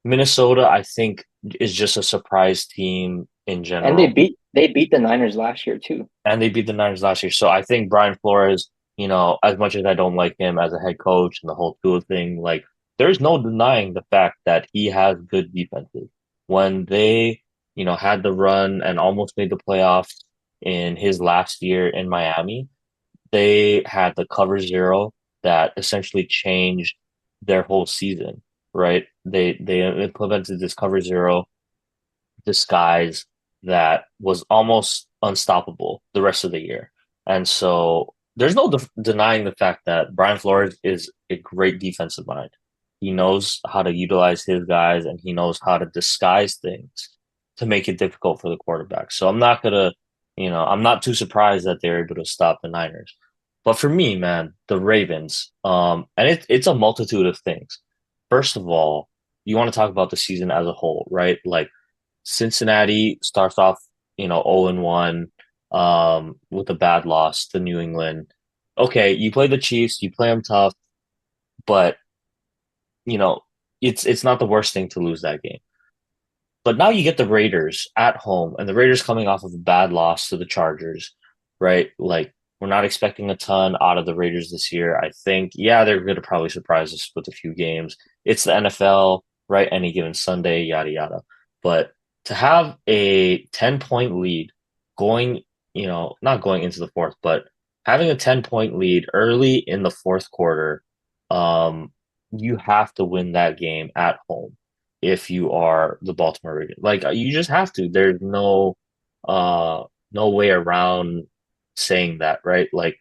A: Minnesota, I think, is just a surprise team in
B: And they
A: general.
B: beat they beat the Niners last year too.
A: And they beat the Niners last year. So I think Brian Flores, as much as I don't like him as a head coach and the whole Tua thing, like there's no denying the fact that he has good defenses. When they, had the run and almost made the playoffs in his last year in Miami, they had the cover zero that essentially changed their whole season, right? They implemented this cover zero disguise that was almost unstoppable the rest of the year. And so there's no denying the fact that Brian Flores is a great defensive mind. He knows how to utilize his guys and he knows how to disguise things to make it difficult for the quarterback. So I'm not too surprised that they're able to stop the Niners. But for me, man, the Ravens, and it's a multitude of things. First of all, you want to talk about the season as a whole, right? Like Cincinnati starts off, 0-1, with a bad loss to New England. Okay, you play the Chiefs, you play them tough, but you know, it's not the worst thing to lose that game. But now you get the Raiders at home, and the Raiders coming off of a bad loss to the Chargers, right? Like we're not expecting a ton out of the Raiders this year. I think, yeah, they're going to probably surprise us with a few games. It's the NFL, right? Any given Sunday, yada yada. But to have a 10-point lead going, not going into the fourth, but having a 10-point lead early in the fourth quarter, um, you have to win that game at home if you are the Baltimore Ravens. Like you just have to. There's uh no way around saying that, right? Like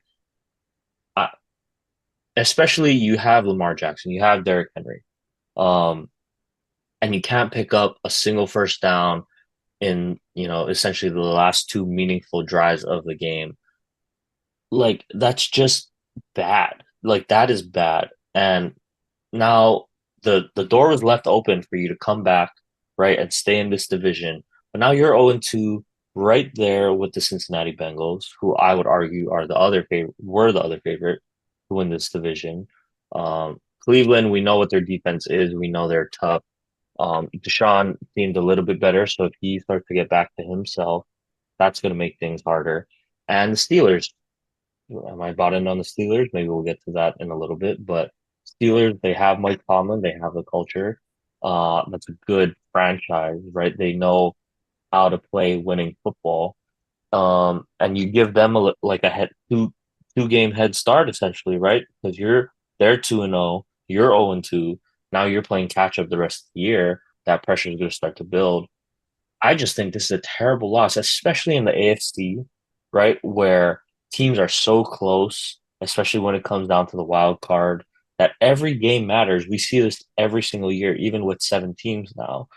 A: especially you have Lamar Jackson, you have Derrick Henry, um, and you can't pick up a single first down in, essentially the last two meaningful drives of the game. Like that's just bad. Like that is bad. And now the door was left open for you to come back, right, and stay in this division. But now you're 0-2 right there with the Cincinnati Bengals, who I would argue are the other favorite, were the other favorite to win this division. Cleveland, we know what their defense is. We know they're tough. Deshaun seemed a little bit better, so if he starts to get back to himself, that's going to make things harder. And the Steelers, am I bought in on the Steelers? Maybe we'll get to that in a little bit. But Steelers, they have Mike Tomlin, they have the culture. That's a good franchise, right? They know how to play winning football. And you give them like a two game head start essentially, right? Because they're 2-0, you're 0-2. Now you're playing catch up the rest of the year. That pressure is going to start to build. I just think this is a terrible loss, especially in the AFC, right? Where teams are so close, especially when it comes down to the wild card, that every game matters. We see this every single year, even with seven teams now,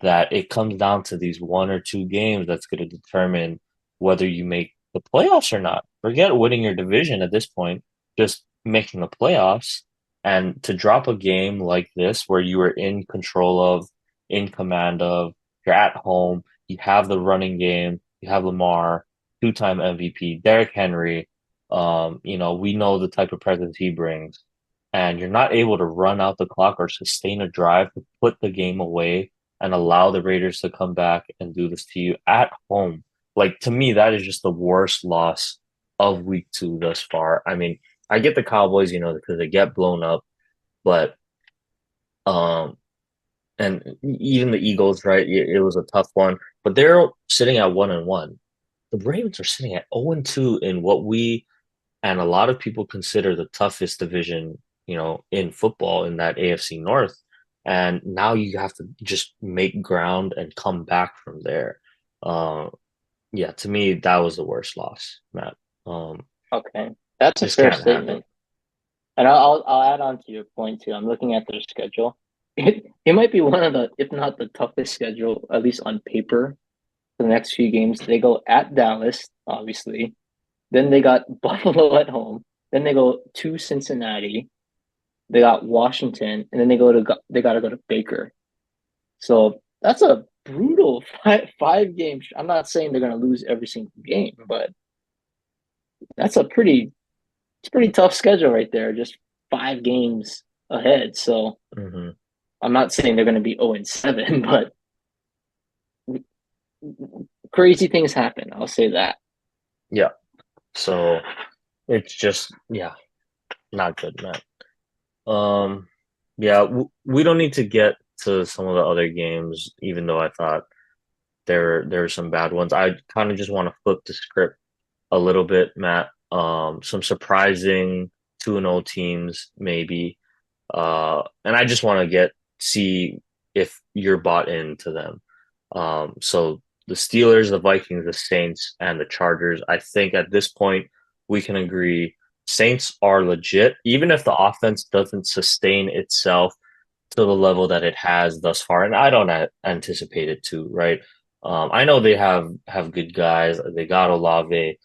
A: that it comes down to these one or two games that's going to determine whether you make the playoffs or not. Forget winning your division at this point, just making the playoffs. And to drop a game like this where you are in control of, in command of, you're at home, you have the running game, you have Lamar, two-time MVP, Derrick Henry. We know the type of presence he brings. And you're not able to run out the clock or sustain a drive to put the game away and allow the Raiders to come back and do this to you at home. Like to me, that is just the worst loss of week two thus far. I mean, I get the Cowboys, because they get blown up, but um, and even the Eagles, right? It was a tough one, but they're sitting at 1-1. The Ravens are sitting at 0-2 in what we and a lot of people consider the toughest division, in football in that AFC North. And now you have to just make ground and come back from there. Uh, yeah, to me, that was the worst loss, Matt. Um,
B: Okay, that's a
A: this
B: fair
A: can't happen.
B: statement. And I'll add on to your point too. I'm looking at their schedule. It might be one of the, if not the toughest schedule, at least on paper, for the next few games. They go at Dallas, obviously. Then they got Buffalo at home. Then they go to Cincinnati. They got Washington, and then they got to go to Baker. So that's a brutal five games. I'm not saying they're going to lose every single game, but that's it's a pretty tough schedule right there. Just 5 games ahead. So
A: Hmm.
B: I'm not saying they're going to be 0-7, but crazy things happen. I'll say that.
A: Yeah. So it's just, yeah, not good, Matt. Um, yeah, we don't need to get to some of the other games, even though I thought there were some bad ones. I kind of just want to flip the script a little bit, Matt. Some surprising 2-0 teams, maybe. And I just want to see if you're bought into them. So the Steelers, the Vikings, the Saints, and the Chargers. I think at this point we can agree Saints are legit, even if the offense doesn't sustain itself to the level that it has thus far. And I don't anticipate it to, right? I know they have good guys. They got Olave.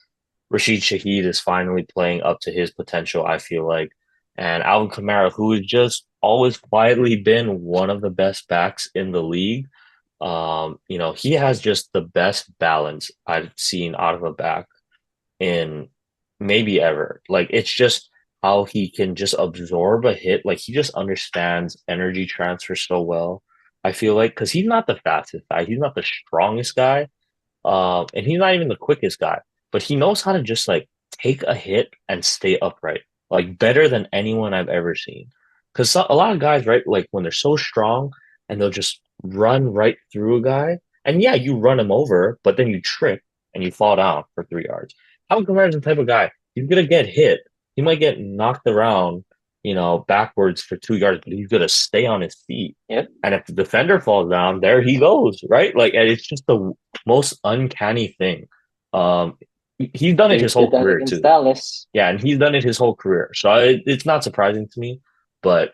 A: Rashid Shaheed is finally playing up to his potential, I feel like. And Alvin Kamara, who has just always quietly been one of the best backs in the league. He has just the best balance I've seen out of a back in maybe ever. Like it's just how he can just absorb a hit. Like he just understands energy transfer so well. I feel like because he's not the fastest guy, he's not the strongest guy, and he's not even the quickest guy, but he knows how to just like take a hit and stay upright, like better than anyone I've ever seen. Because a lot of guys, right, like when they're so strong and they'll just run right through a guy, and yeah, you run him over, but then you trip and you fall down for 3 yards. Alvin Kamara's the type of guy he's gonna get hit. He might get knocked around, backwards for 2 yards, but he's gonna stay on his feet.
B: Yep.
A: And if the defender falls down, there he goes, right? Like, and it's just the most uncanny thing. Um, he's done it
B: They
A: his whole
B: did that
A: career
B: against
A: too.
B: Dallas.
A: Yeah, and he's done it his whole career. So it's not surprising to me. But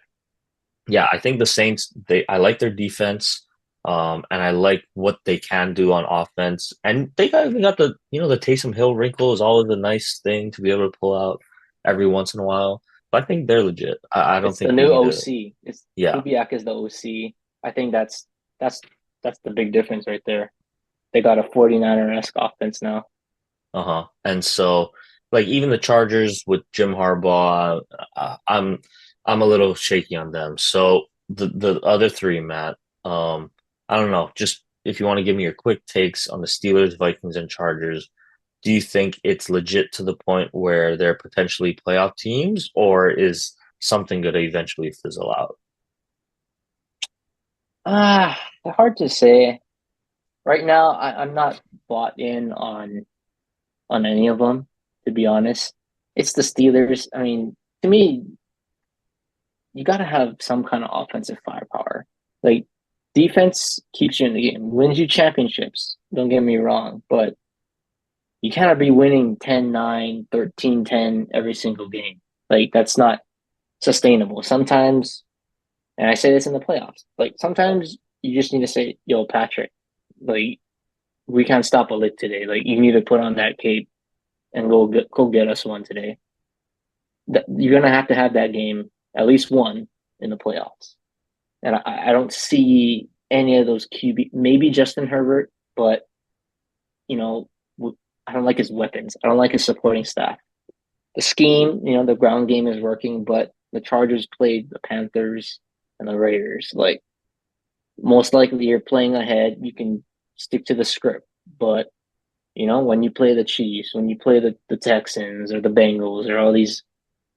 A: yeah, I think the Saints, I like their defense. And I like what they can do on offense. And they even got the Taysom Hill wrinkle is always a nice thing to be able to pull out every once in a while. But I think they're legit. I don't
B: It's the
A: think we
B: new
A: need to,
B: OC. It's
A: yeah.
B: Kubiak is the OC. I think that's that's the big difference right there. They got a 49er-esque offense now.
A: Uh-huh. And so like even the Chargers with Jim Harbaugh, I'm a little shaky on them. So the other three, Matt, I don't know, just if you want to give me your quick takes on the Steelers, Vikings, and Chargers, do you think it's legit to the point where they're potentially playoff teams, or is something going to eventually fizzle out?
B: Ah, hard to say. Right now, I'm not bought in on any of them, to be honest. It's the Steelers. I mean, to me, you got to have some kind of offensive firepower. Like defense keeps you in the game, wins you championships. Don't get me wrong, but you cannot be winning 10-9, 13-10 every single game. Like that's not sustainable. Sometimes, and I say this in the playoffs, like sometimes you just need to say, "Yo, Patrick, like we can't stop a lick today. Like you need to put on that cape and go get us one today." You're gonna have to have that game at least one in the playoffs. And I don't see any of those QB. Maybe Justin Herbert, but you know, I don't like his weapons. I don't like his supporting staff. The scheme, the ground game is working, but the Chargers played the Panthers and the Raiders. Like most likely, you're playing ahead. You can stick to the script, but when you play the Chiefs, when you play the Texans or the Bengals or all these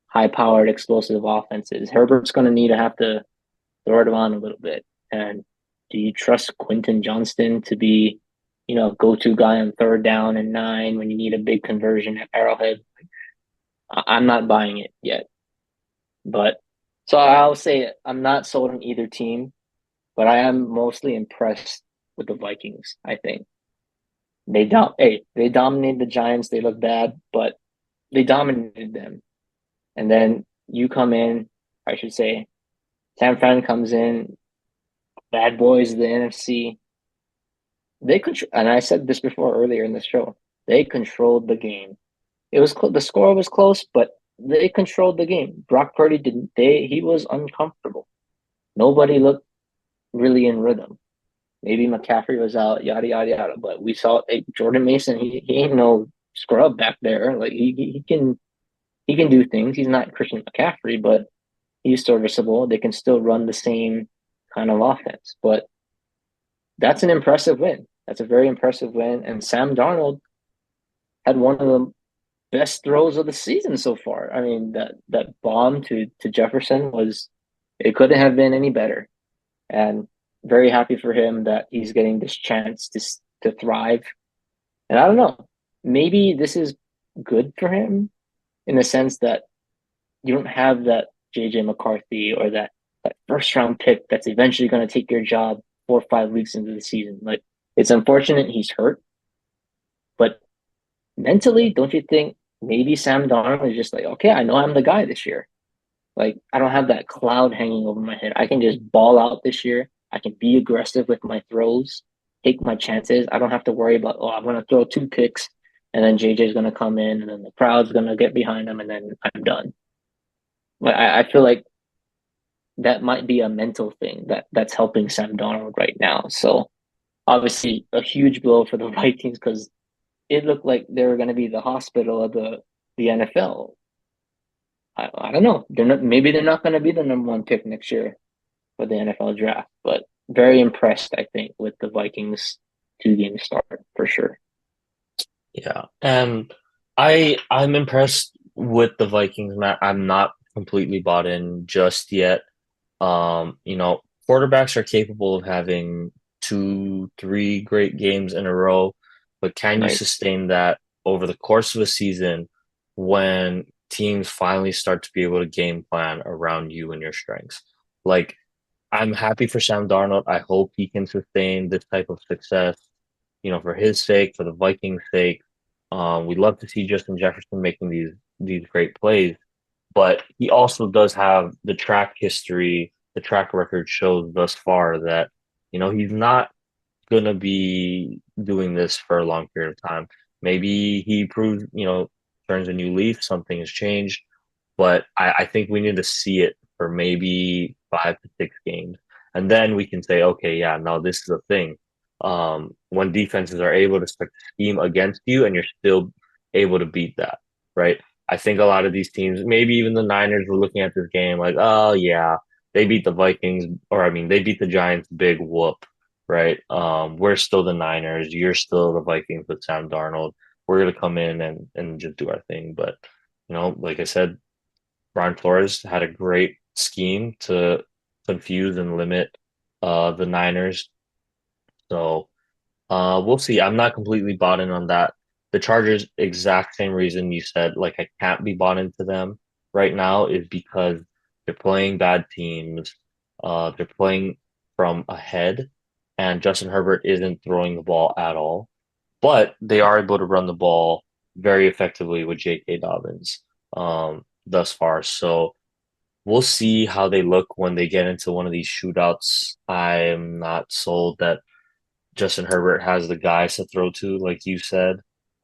B: high-powered, explosive offenses, Herbert's going to need to have to throw it on a little bit. And do you trust Quentin Johnston to be, go-to guy on third down and 9 when you need a big conversion at Arrowhead? I'm not buying it yet. But so I'll say I'm not sold on either team, but I am mostly impressed with the Vikings. I think they dominated the Giants. They look bad, but they dominated them. And then you come in, I should say, San Fran comes in, bad boys of the NFC. They control, and I said this before earlier in the show. They controlled the game. The score was close, but they controlled the game. Brock Purdy didn't. He was uncomfortable. Nobody looked really in rhythm. Maybe McCaffrey was out, yada yada yada. But we saw Jordan Mason. He ain't no scrub back there. Like he can do things. He's not Christian McCaffrey, but he's serviceable. They can still run the same kind of offense. But that's an impressive win. That's a very impressive win. And Sam Darnold had one of the best throws of the season so far. I mean, that bomb to Jefferson was it couldn't have been any better. And very happy for him that he's getting this chance to thrive. And I don't know, maybe this is good for him in the sense that you don't have that JJ McCarthy or that first round pick that's eventually going to take your job 4 or 5 weeks into the season. Like it's unfortunate he's hurt, but mentally, don't you think maybe Sam Darnold is just like, okay, I know I'm the guy this year. Like I don't have that cloud hanging over my head. I can just ball out this year. I can be aggressive with my throws, take my chances. I don't have to worry about, I'm going to throw 2 picks and then JJ's going to come in and then the crowd's going to get behind him and then I'm done. But I feel like that might be a mental thing that's helping Sam Darnold right now. So obviously a huge blow for the Vikings because it looked like they were going to be the hospital of the NFL. I don't know. Maybe they're not going to be the number one pick next year for the NFL draft, but very impressed, I think, with the Vikings 2 game start for sure.
A: Yeah. And I'm impressed with the Vikings, Matt. I'm not completely bought in just yet. Quarterbacks are capable of having 2, 3 great games in a row, but can you
B: Right.
A: sustain that over the course of a season when teams finally start to be able to game plan around you and your strengths? Like, I'm happy for Sam Darnold. I hope he can sustain this type of success, for his sake, for the Vikings' sake. We love to see Justin Jefferson making these great plays, but he also does have the track history, the track record shows thus far that, he's not gonna be doing this for a long period of time. Maybe he proves, turns a new leaf, something has changed, but I think we need to see it for maybe 5 to 6 games. And then we can say, okay, yeah, no, this is a thing. When defenses are able to start to scheme against you and you're still able to beat that, right? I think a lot of these teams, maybe even the Niners, were looking at this game like, oh yeah, they beat the Vikings, or I mean, they beat the Giants, big whoop, right? We're still the Niners, you're still the Vikings with Sam Darnold. We're gonna come in and just do our thing. But like I said, Brian Flores had a great scheme to confuse and limit the Niners. So we'll see. I'm not completely bought in on that. The Chargers, exact same reason you said, like I can't be bought into them right now is because they're playing bad teams. They're playing from ahead, and Justin Herbert isn't throwing the ball at all. But they are able to run the ball very effectively with J.K. Dobbins thus far. So we'll see how they look when they get into one of these shootouts. I'm not sold that Justin Herbert has the guys to throw to, like you said.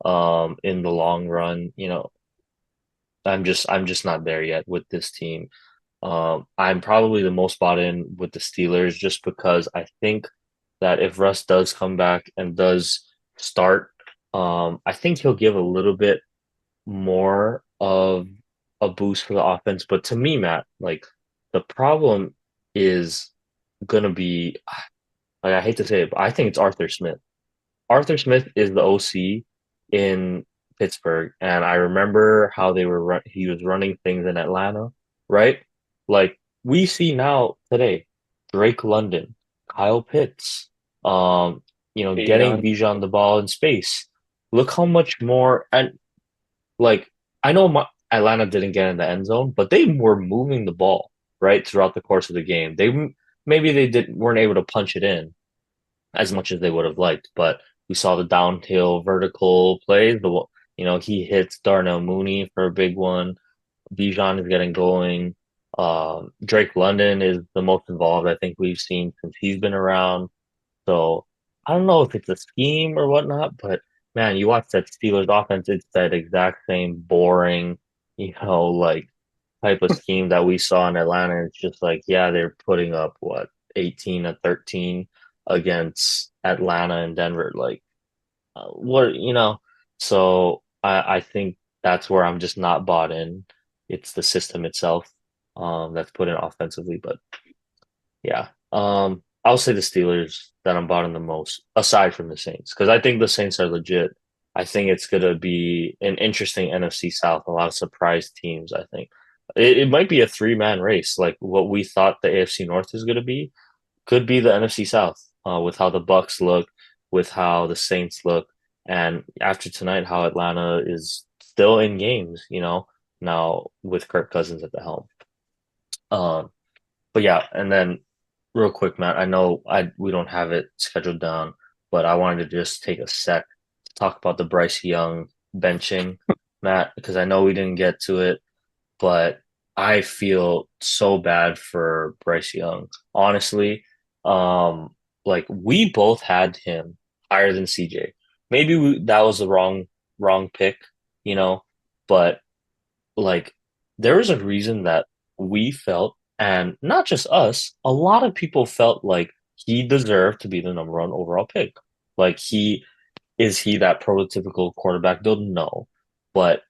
A: In the long run, I'm just not there yet with this team. I'm probably the most bought in with the Steelers just because I think that if Russ does come back and does start, I think he'll give a little bit more of a boost for the offense. But to me, Matt, like the problem is gonna be like I hate to say it, but I think it's Arthur Smith. Arthur Smith is the OC in Pittsburgh, and I remember how he was running things in Atlanta, right? Like we see now today, Drake London, Kyle Pitts, getting
B: Bijan.
A: Bijan the ball in space. Look how much more and like I know Atlanta didn't get in the end zone, but they were moving the ball right throughout the course of the game. Maybe they didn't weren't able to punch it in as much as they would have liked, but we saw the downhill vertical plays. He hits Darnell Mooney for a big one. Bijan is getting going. Drake London is the most involved I think we've seen since he's been around. So I don't know if it's a scheme or whatnot, but man, you watch that Steelers offense, it's that exact same boring, like type of scheme that we saw in Atlanta. It's just like, yeah, they're putting up what 18 to 13 against Atlanta and Denver. Like, what, so I think that's where I'm just not bought in. It's the system itself, that's put in offensively, but yeah. I'll say the Steelers that I'm bought in the most, aside from the Saints, because I think the Saints are legit. I think it's gonna be an interesting NFC South, a lot of surprise teams, I think. It might be a three-man race, like what we thought the AFC North is gonna be, could be the NFC South, with how the Bucks look, with how the Saints look, and after tonight, how Atlanta is still in games, now with Kirk Cousins at the helm. Um, but yeah, and then real quick, Matt, I know we don't have it scheduled down, but I wanted to just take a sec to talk about the Bryce Young benching, Matt, because I know we didn't get to it, but I feel so bad for Bryce Young. Honestly, like we both had him higher than CJ. Maybe that was the wrong pick, you know, but like there was a reason that we felt, and not just us, a lot of people felt like he deserved to be the number one overall pick. Like he that prototypical quarterback build? No. But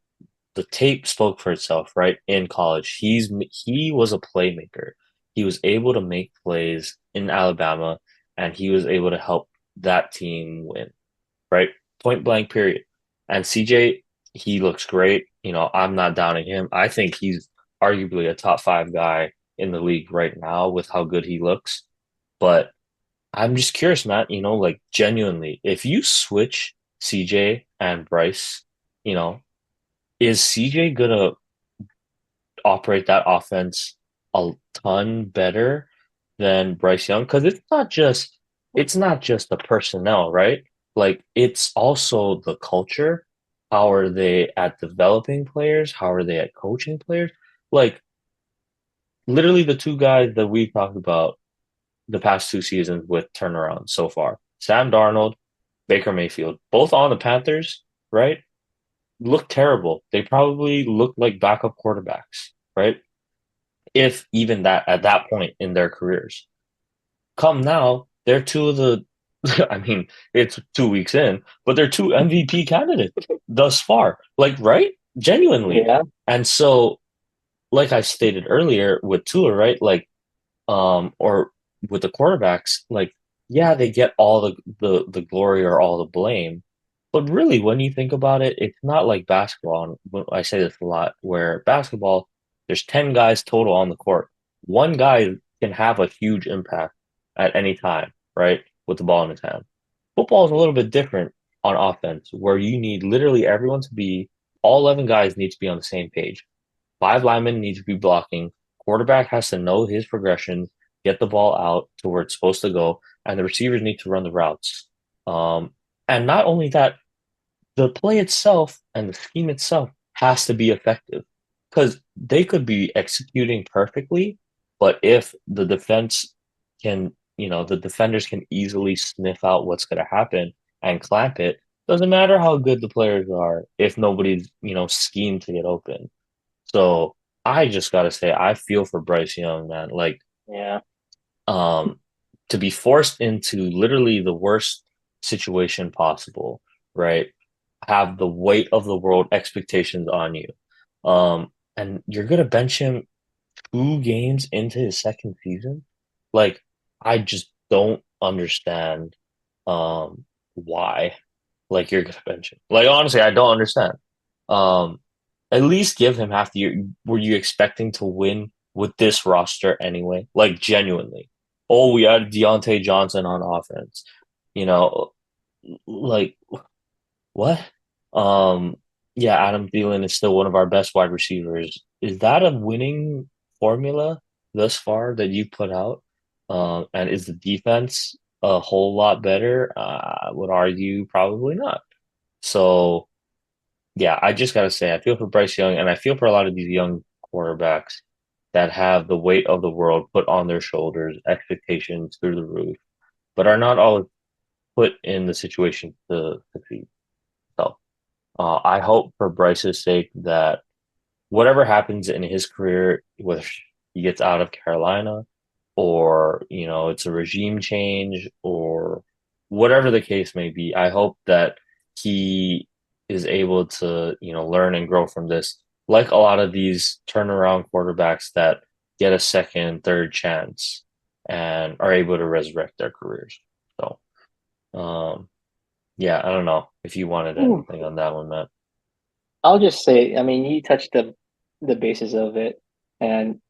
A: the tape spoke for itself, right? In college, he was a playmaker. He was able to make plays in Alabama, and he was able to help that team win, right? Point blank, period. And CJ, he looks great. I'm not downing him. I think he's arguably a top five guy in the league right now with how good he looks. But I'm just curious, Matt, like genuinely, if you switch CJ and Bryce, you know, is CJ gonna operate that offense a ton better than Bryce Young? Because it's not just the personnel, right? Like it's also the culture. How are they at developing players? How are they at coaching players? Like literally the two guys that we talked about the past 2 seasons with turnaround so far. Sam Darnold, Baker Mayfield, both on the Panthers, right? Look terrible. They probably look like backup quarterbacks, right? If even that at that point in their careers. Come now, they're two of the I mean, it's 2 weeks in, but they're two MVP candidates thus far. Like, right? Genuinely.
B: Yeah,
A: And so, like I stated earlier with Tua, right? Like, or with the quarterbacks, like, yeah, they get all the glory or all the blame. But really, when you think about it, it's not like basketball. And I say this a lot, where basketball, there's 10 guys total on the court. One guy can have a huge impact at any time, right? With the ball in his hand. Football is a little bit different on offense, where you need literally everyone to be, all 11 guys need to be on the same page. Five linemen need to be blocking. Quarterback has to know his progressions, get the ball out to where it's supposed to go, and the receivers need to run the routes. And not only that, the play itself and the scheme itself has to be effective because they could be executing perfectly, but if the defense can, the defenders can easily sniff out what's going to happen and clamp it. Doesn't matter how good the players are if nobody's, schemed to get open. So I just gotta say, I feel for Bryce Young, man. Like,
B: yeah.
A: um, to be forced into literally the worst situation possible, right? Have the weight of the world expectations on you. And you're gonna bench him 2 games into his second season. Like, I just don't understand why. Like you're gonna bench him. Like honestly, I don't understand. Um, at least give him half the year. Were you expecting to win with this roster anyway? Like genuinely. Oh, we had Deontay Johnson on offense. You know, like what? Um, yeah, Adam Thielen is still one of our best wide receivers. Is that a winning formula thus far that you put out? And is the defense a whole lot better? I would argue probably not. So yeah, I just gotta say, I feel for Bryce Young, and I feel for a lot of these young quarterbacks that have the weight of the world put on their shoulders, expectations through the roof, but are not always put in the situation to succeed. So, I hope for Bryce's sake that whatever happens in his career, whether he gets out of Carolina or, it's a regime change or whatever the case may be, I hope that he is able to, learn and grow from this, like a lot of these turnaround quarterbacks that get a second, third chance and are able to resurrect their careers. So, um, yeah, I don't know if you wanted
B: Ooh.
A: anything on that one, Matt.
B: I'll just say, I mean, you touched the basis of it, and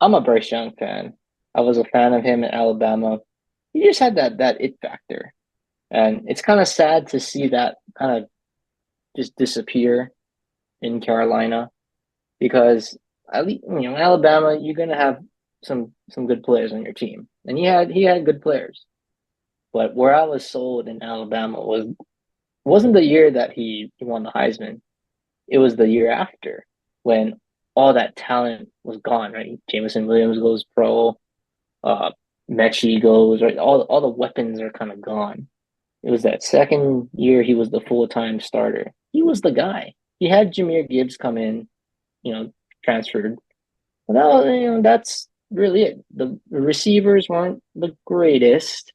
B: I'm a Bryce Young fan. I was a fan of him in Alabama. He just had that it factor, and it's kind of sad to see that kind of just disappear in Carolina because at least Alabama, you're gonna have some good players on your team, and he had good players. But where I was sold in Alabama wasn't the year that he won the Heisman. It was the year after when all that talent was gone, right? Jameson Williams goes pro, uh, Mechie goes, right? All the weapons are kind of gone. It was that second year he was the full-time starter. He was the guy. He had Jahmyr Gibbs come in, you know, transferred. Well, that's really it. The receivers weren't the greatest,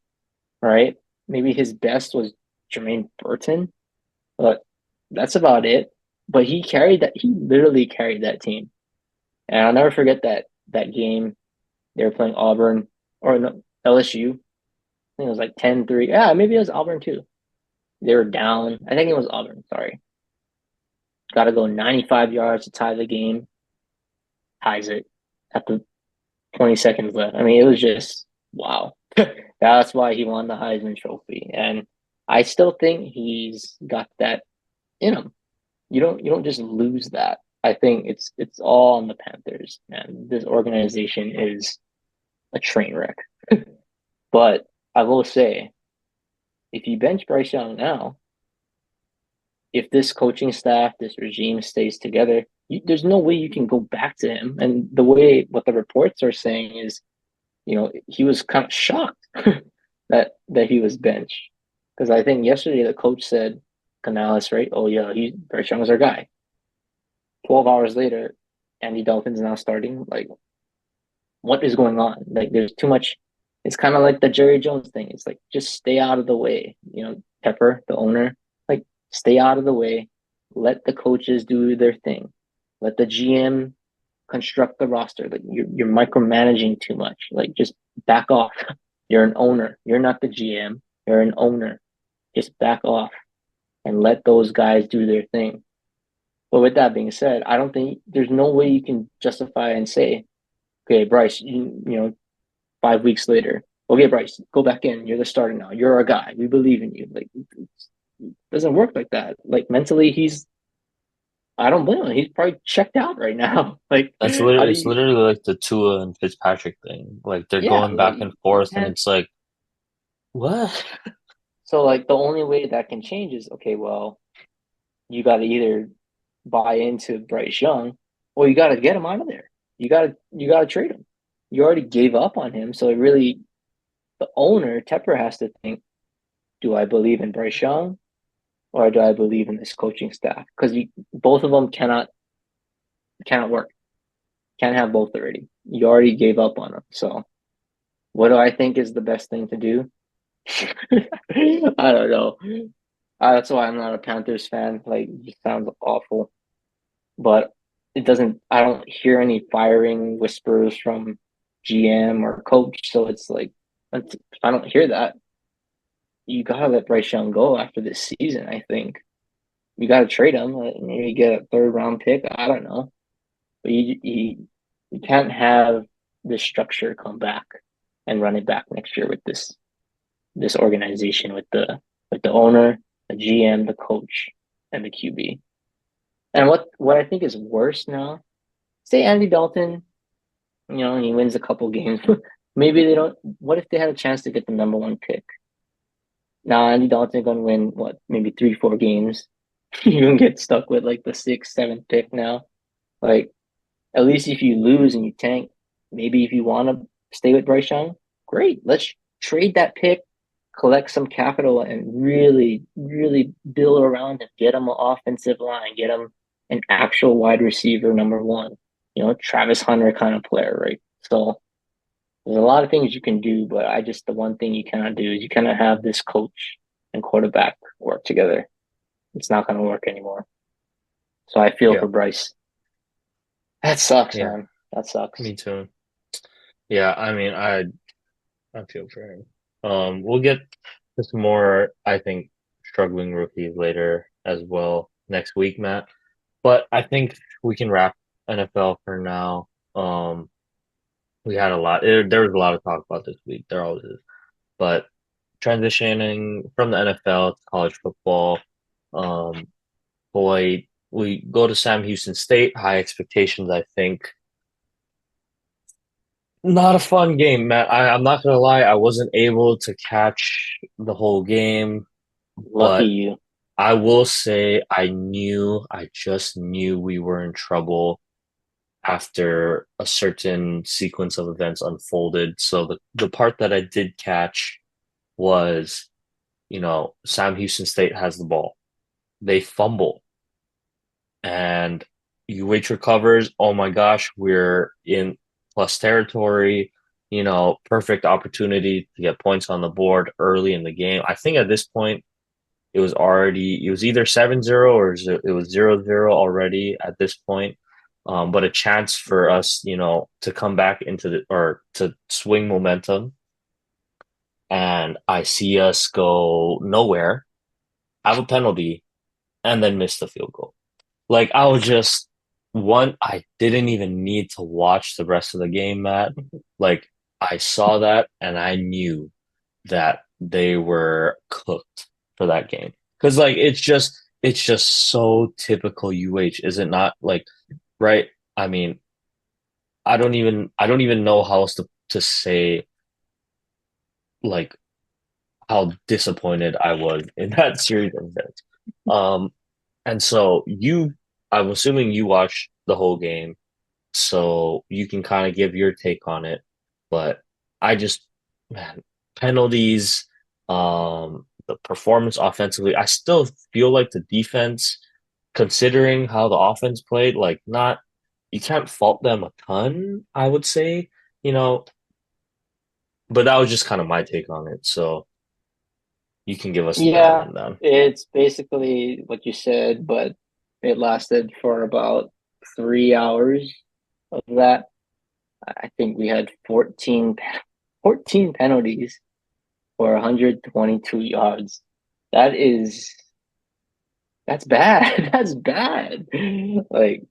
B: right? Maybe his best was Jermaine Burton, but that's about it. But he carried that. He literally carried that team, and I'll never forget that game. They were playing Auburn or no, LSU. I think it was like 10-3. Yeah, maybe it was Auburn too. They were down. I think it was Auburn. Sorry, got to go 95 yards to tie the game. Ties it at the 20 seconds left. I mean, it was just wow. That's why he won the Heisman Trophy, and I still think he's got that in him. You don't just lose that. I think it's all on the Panthers, and this organization is a train wreck. But I will say, if you bench Bryce Young now, if this coaching staff, this regime stays together, there's no way you can go back to him. And the way what the reports are saying is, he was kind of shocked that he was benched. Because I think yesterday the coach said, Canales, right? Oh yeah, Bryce Young's our guy. 12 hours later, Andy Dalton's now starting. Like, what is going on? Like, there's too much. It's kind of like the Jerry Jones thing. It's like, just stay out of the way. Pepper, the owner, like, stay out of the way. Let the coaches do their thing. Let the GM construct the roster. Like, you're micromanaging too much. Like, just back off. You're an owner. You're not the GM. You're an owner. Just back off and let those guys do their thing. But with that being said, I don't think there's no way you can justify and say, okay, Bryce, 5 weeks later, okay, Bryce, go back in. You're the starter now. You're our guy. We believe in you. Like, it doesn't work like that. Like, mentally, I don't blame him. He's probably checked out right now. Like, how do
A: It's
B: you,
A: literally like the Tua and Fitzpatrick thing. Like they're
B: yeah,
A: going
B: like,
A: back and
B: you
A: forth, and
B: can't.
A: it's like, what?
B: So, like, the only way that can change is, okay, well, you got to either buy into Bryce Young or you got to get him out of there. You got to trade him. You already gave up on him. So, it really, the owner, Tepper, has to think, do I believe in Bryce Young or do I believe in this coaching staff? Because both of them cannot work. Can't have both already. You already gave up on them. So what do I think is the best thing to do? I don't know. That's why I'm not a Panthers fan. Like, it just sounds awful. But it doesn't. I don't hear any firing whispers from GM or coach. So it's like, I don't hear that. You gotta let Bryce Young go after this season. I think you gotta trade him. Maybe get a third round pick. I don't know. But you can't have this structure come back and run it back next year with this organization with the owner, the GM, the coach, and the QB. And what I think is worse now, say Andy Dalton, he wins a couple games. Maybe they don't. What if they had a chance to get the number one pick? Now Andy Dalton gonna win what, maybe 3, 4 games. You can get stuck with like the sixth, seventh pick now. Like, at least if you lose and you tank, maybe if you want to stay with Bryce Young, great. Let's trade that pick, collect some capital, and really, really build around him. Get him an offensive line. Get him an actual wide receiver number one. Travis Hunter kind of player, right? So there's a lot of things you can do, but the one thing you cannot do is you cannot have this coach and quarterback work together. It's not going to work anymore. So I feel
A: Yeah,
B: for Bryce. That sucks,
A: yeah,
B: man. That sucks.
A: me too. Yeah, I mean, I feel for him. We'll get to some more, I think, struggling rookies later as well next week, Matt. But I think we can wrap NFL for now. We had a lot. There was a lot of talk about this week. There always is. But transitioning from the NFL to college football, um, boy, we go to Sam Houston State. High expectations, I think. Not a fun game, Matt. I'm not gonna lie. I wasn't able to catch the whole game,
B: Lucky
A: but
B: you.
A: I will say I just knew we were in trouble after a certain sequence of events unfolded. So the part that I did catch was, Sam Houston State has the ball. They fumble and UH recovers. Oh my gosh, we're in plus territory. Perfect opportunity to get points on the board early in the game. I think at this point it was either 7-0 or it was 0-0 already at this point. But a chance for us, to come back or to swing momentum. And I see us go nowhere, have a penalty, and then miss the field goal. Like I was just I didn't even need to watch the rest of the game, Matt. Like I saw that and I knew that they were cooked for that game. Because like it's just so typical UH, is it not? Like, right? I mean, I don't even know how else to say like how disappointed I was in that series of events. Um And so I'm assuming you watched the whole game, so you can kind of give your take on it. But I just, man, penalties, the performance offensively, I still feel like the defense, considering how the offense played, like not, you can't fault them a ton, I would say, you know, but that was just kind of my take on it. So you can give us the
B: Yeah,
A: rundown.
B: it's basically what you said, but it lasted for about 3 hours of that. I think we had 14 penalties for 122 yards. That is that's bad. That's bad. Like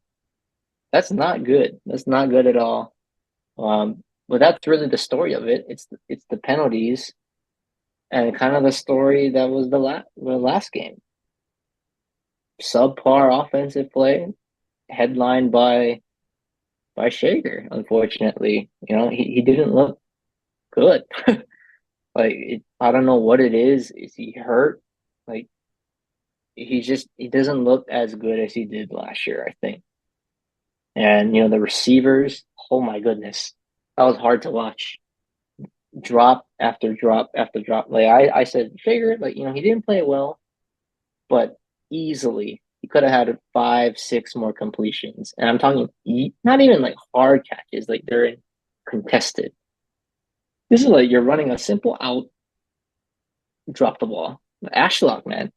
B: that's not good. That's not good at all. But that's really the story of it. It's the penalties and kind of the story that was the last game. Subpar offensive play, headlined by Shager. Unfortunately, he didn't look good. I don't know what it is. Is he hurt? Like he doesn't look as good as he did last year, I think. And the receivers, oh my goodness, that was hard to watch. Drop after drop after drop. Like I said, Shager, he didn't play well, but easily he could have had five, six more completions. And I'm talking not even like hard catches, like they're in contested. This is like you're running a simple out, drop the ball. Ashlock, man,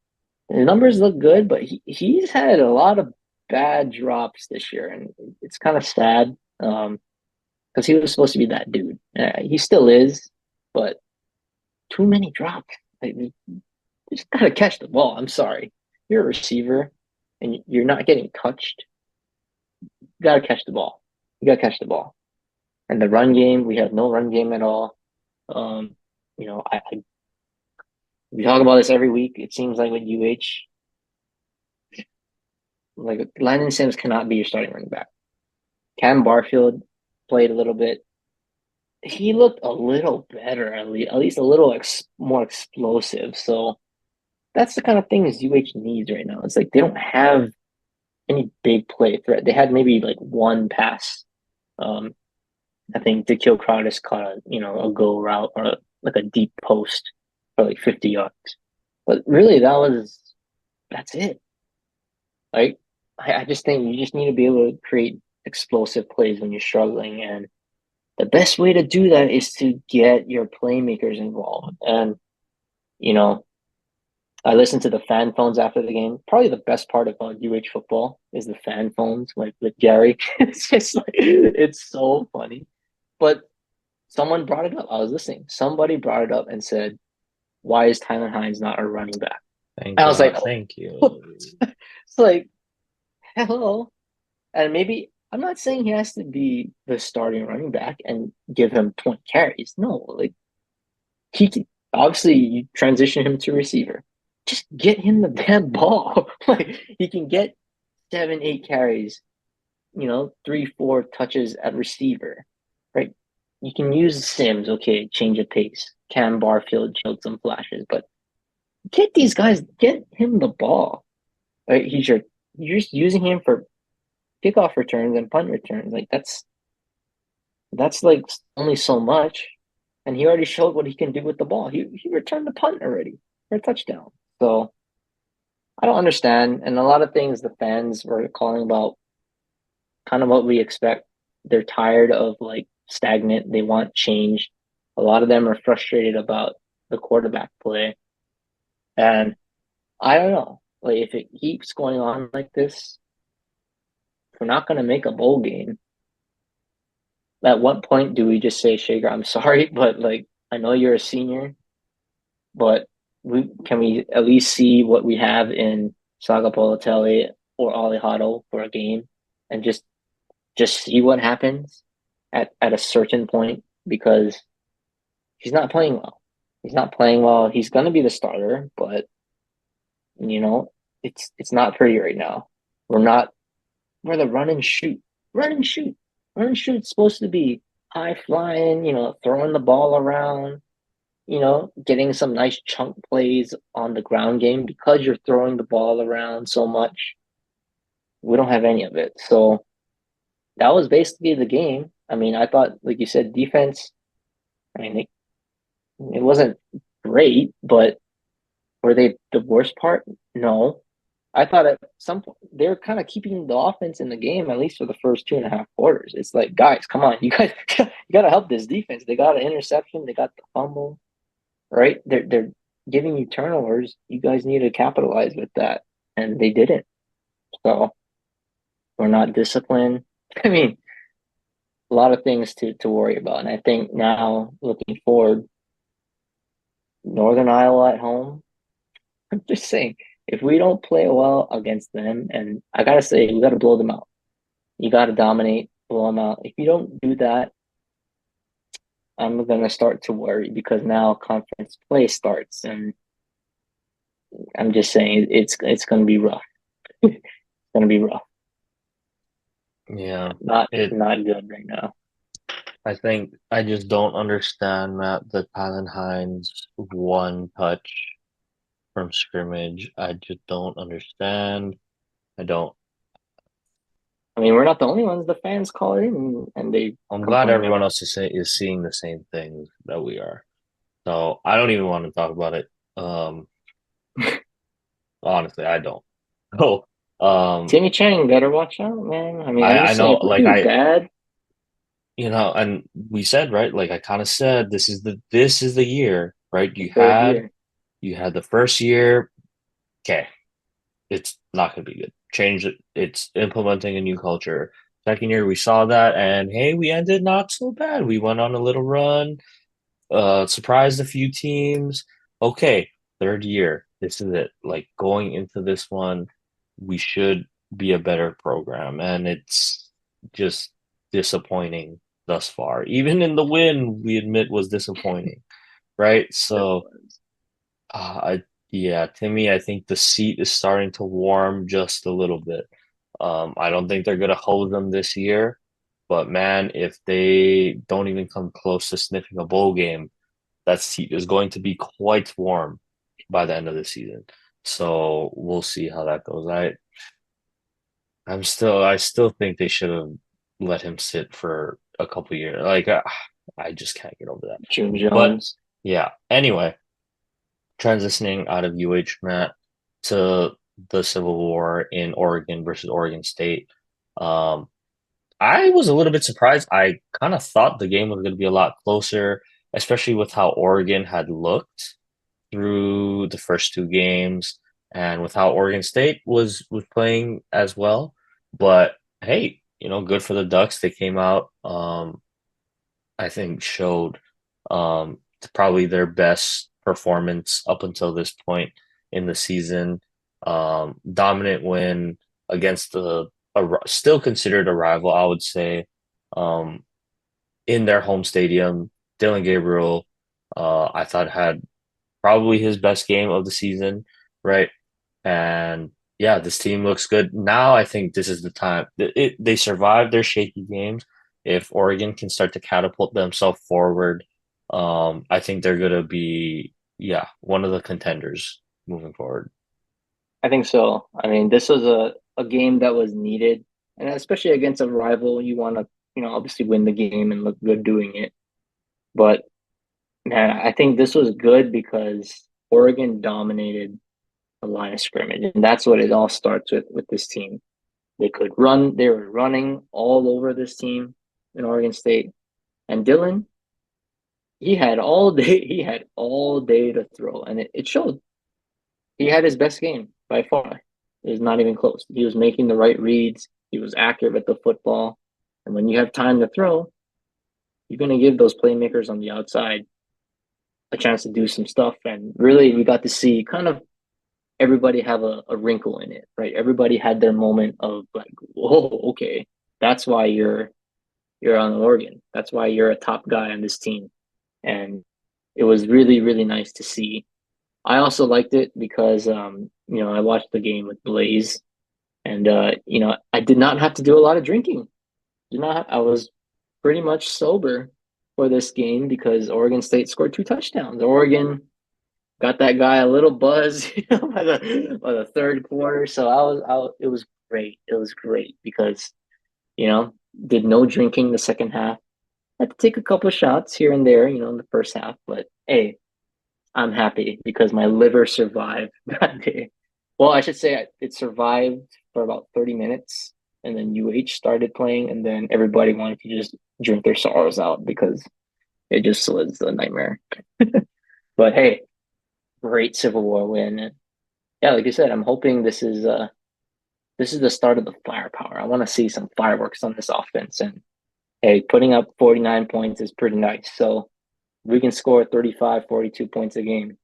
B: the numbers look good, but he's had a lot of bad drops this year, and it's kind of sad. Because he was supposed to be that dude. He still is, but too many drops. Like, you just gotta catch the ball. I'm sorry, you're a receiver, and you're not getting touched. You gotta catch the ball. You gotta catch the ball. And the run game, we have no run game at all. Um, we talk about this every week. It seems like with UH, like Landon Sims cannot be your starting running back. Cam Barfield played a little bit. He looked a little better, at least a little more explosive. So that's the kind of things UH needs right now. It's like they don't have any big play threat. They had maybe like one pass. Um, I think Dikil Crowdis caught a go route or like a deep post for like 50 yards. But really, that's it. Like I just think you just need to be able to create explosive plays when you're struggling, and the best way to do that is to get your playmakers involved. And you know, I listened to the fan phones after the game. Probably the best part about UH football is the fan phones, like with Gary. It's just like it's so funny. But someone brought it up. I was listening. Somebody brought it up and said, "Why is Tyler Hines not a running back?"
A: Thank
B: And I was like,
A: God. Thank
B: oh.
A: you.
B: It's like, hello. And maybe I'm not saying he has to be the starting running back and give him 20 carries. No, like he can, obviously you transition him to receiver. Just get him the damn ball. Like he can get 7, 8 carries, 3, 4 touches at receiver, right? You can use Sims, okay, change of pace. Cam Barfield showed some flashes, but get him the ball. Right? You're just using him for kickoff returns and punt returns. Like that's like only so much. And he already showed what he can do with the ball. He returned the punt already for a touchdown. So I don't understand. And a lot of things the fans were calling about kind of what we expect. They're tired of like stagnant. They want change. A lot of them are frustrated about the quarterback play. And I don't know. Like if it keeps going on like this, we're not gonna make a bowl game. At what point do we just say, Shager, I'm sorry, but like I know you're a senior, but we at least see what we have in Saga Politelli or Alejado for a game and just see what happens at a certain point because he's not playing well. He's not playing well. He's gonna be the starter, but you know, it's not pretty right now. We're not we're the run and shoot. Run and shoot. Run and shoot's supposed to be high flying, throwing the ball around. getting some nice chunk plays on the ground game because you're throwing the ball around so much. We don't have any of it. So that was basically the game. I mean, I thought, like you said, defense, I mean, it wasn't great, but were they the worst part? No. I thought at some point they were kind of keeping the offense in the game, at least for the first 2.5 quarters. It's like, guys, come on, you guys, you got to help this defense. They got an interception, they got the fumble, right? They're giving you turnovers. You guys need to capitalize with that, and they didn't. So we're not disciplined. I mean, a lot of things to worry about, and I think now looking forward, Northern Iowa at home. I'm just saying, if we don't play well against them, and I gotta say, we gotta blow them out. You gotta dominate, blow them out. If you don't do that, I'm gonna start to worry because now conference play starts, and I'm just saying it's gonna be rough. It's gonna be rough.
A: Yeah.
B: Not
A: It
B: not good right now.
A: I think I just don't understand, Matt, the Tylen Hines one touch from scrimmage. I just don't understand. I don't.
B: I mean, we're not the only ones. The fans call it in and they
A: I'm glad
B: complain
A: everyone
B: about
A: else is seeing the same things that we are. So I don't even want to talk about it. Um,
B: it.
A: Honestly, I don't. So,
B: Timmy Chang better watch out, man. I mean, I'm
A: I
B: just saying,
A: know,
B: if we do bad,
A: and we said, right, like I kind of said, this is the year, right?
B: the third year,
A: You had the first year, okay, it's not going to be good. Change it. It's implementing a new culture. Second year, we saw that, and hey, we ended not so bad. We went on a little run, surprised a few teams. Okay, third year, this is it. Like going into this one, we should be a better program, and it's just disappointing thus far. Even in the win, we admit was disappointing, right?
B: it
A: So,
B: was.
A: I yeah, Timmy, I think the seat is starting to warm just a little bit. I don't think they're gonna hold them this year, but man, if they don't even come close to sniffing a bowl game, that seat is going to be quite warm by the end of the season. So we'll see how that goes. I still think they should have let him sit for a couple years. Like I just can't get over that.
B: June
A: But
B: Jones.
A: yeah, anyway, transitioning out of UH Matt to the Civil War in Oregon versus Oregon State. Um, I was a little bit surprised. I kind of thought the game was going to be a lot closer, especially with how Oregon had looked through the first two games and with how Oregon State was playing as well. But hey, good for the Ducks. They came out, I think showed probably their best performance up until this point in the season. Dominant win against still considered a rival, I would say, um, in their home stadium. Dylan Gabriel, I thought had probably his best game of the season, right? And yeah, this team looks good. Now I think this is the time. They survived their shaky games. If Oregon can start to catapult themselves forward, I think they're gonna be, yeah, one of the contenders moving forward.
B: I think so. I mean, this was a game that was needed, and especially against a rival, you want to, obviously win the game and look good doing it. But man, I think this was good because Oregon dominated the line of scrimmage, and that's what it all starts with this team. They could run. They were running all over this team in Oregon State, and Dylan, he had all day. He had all day to throw, and it showed. He had his best game by far. It was not even close. He was making the right reads. He was accurate with the football. And when you have time to throw, you're going to give those playmakers on the outside a chance to do some stuff. And really, we got to see kind of everybody have a wrinkle in it, right? Everybody had their moment of like, whoa, okay, that's why you're on Oregon. That's why you're a top guy on this team. And it was really, really nice to see. I also liked it because I watched the game with Blaze, and I did not have to do a lot of drinking. Did not. I was pretty much sober for this game because Oregon State scored two touchdowns. Oregon got that guy a little buzz, by the third quarter. So it was great. It was great because, you know, did no drinking the second half. Had to take a couple of shots here and there, in the first half. But hey, I'm happy because my liver survived that day. Well, I should say it survived for about 30 minutes, and then UH started playing, and then everybody wanted to just drink their sorrows out because it just was a nightmare. But hey, great Civil War win. And yeah, like you said, I'm hoping this is the start of the firepower. I want to see some fireworks on this offense. And hey, putting up 49 points is pretty nice. So we can score 35, 42 points a game.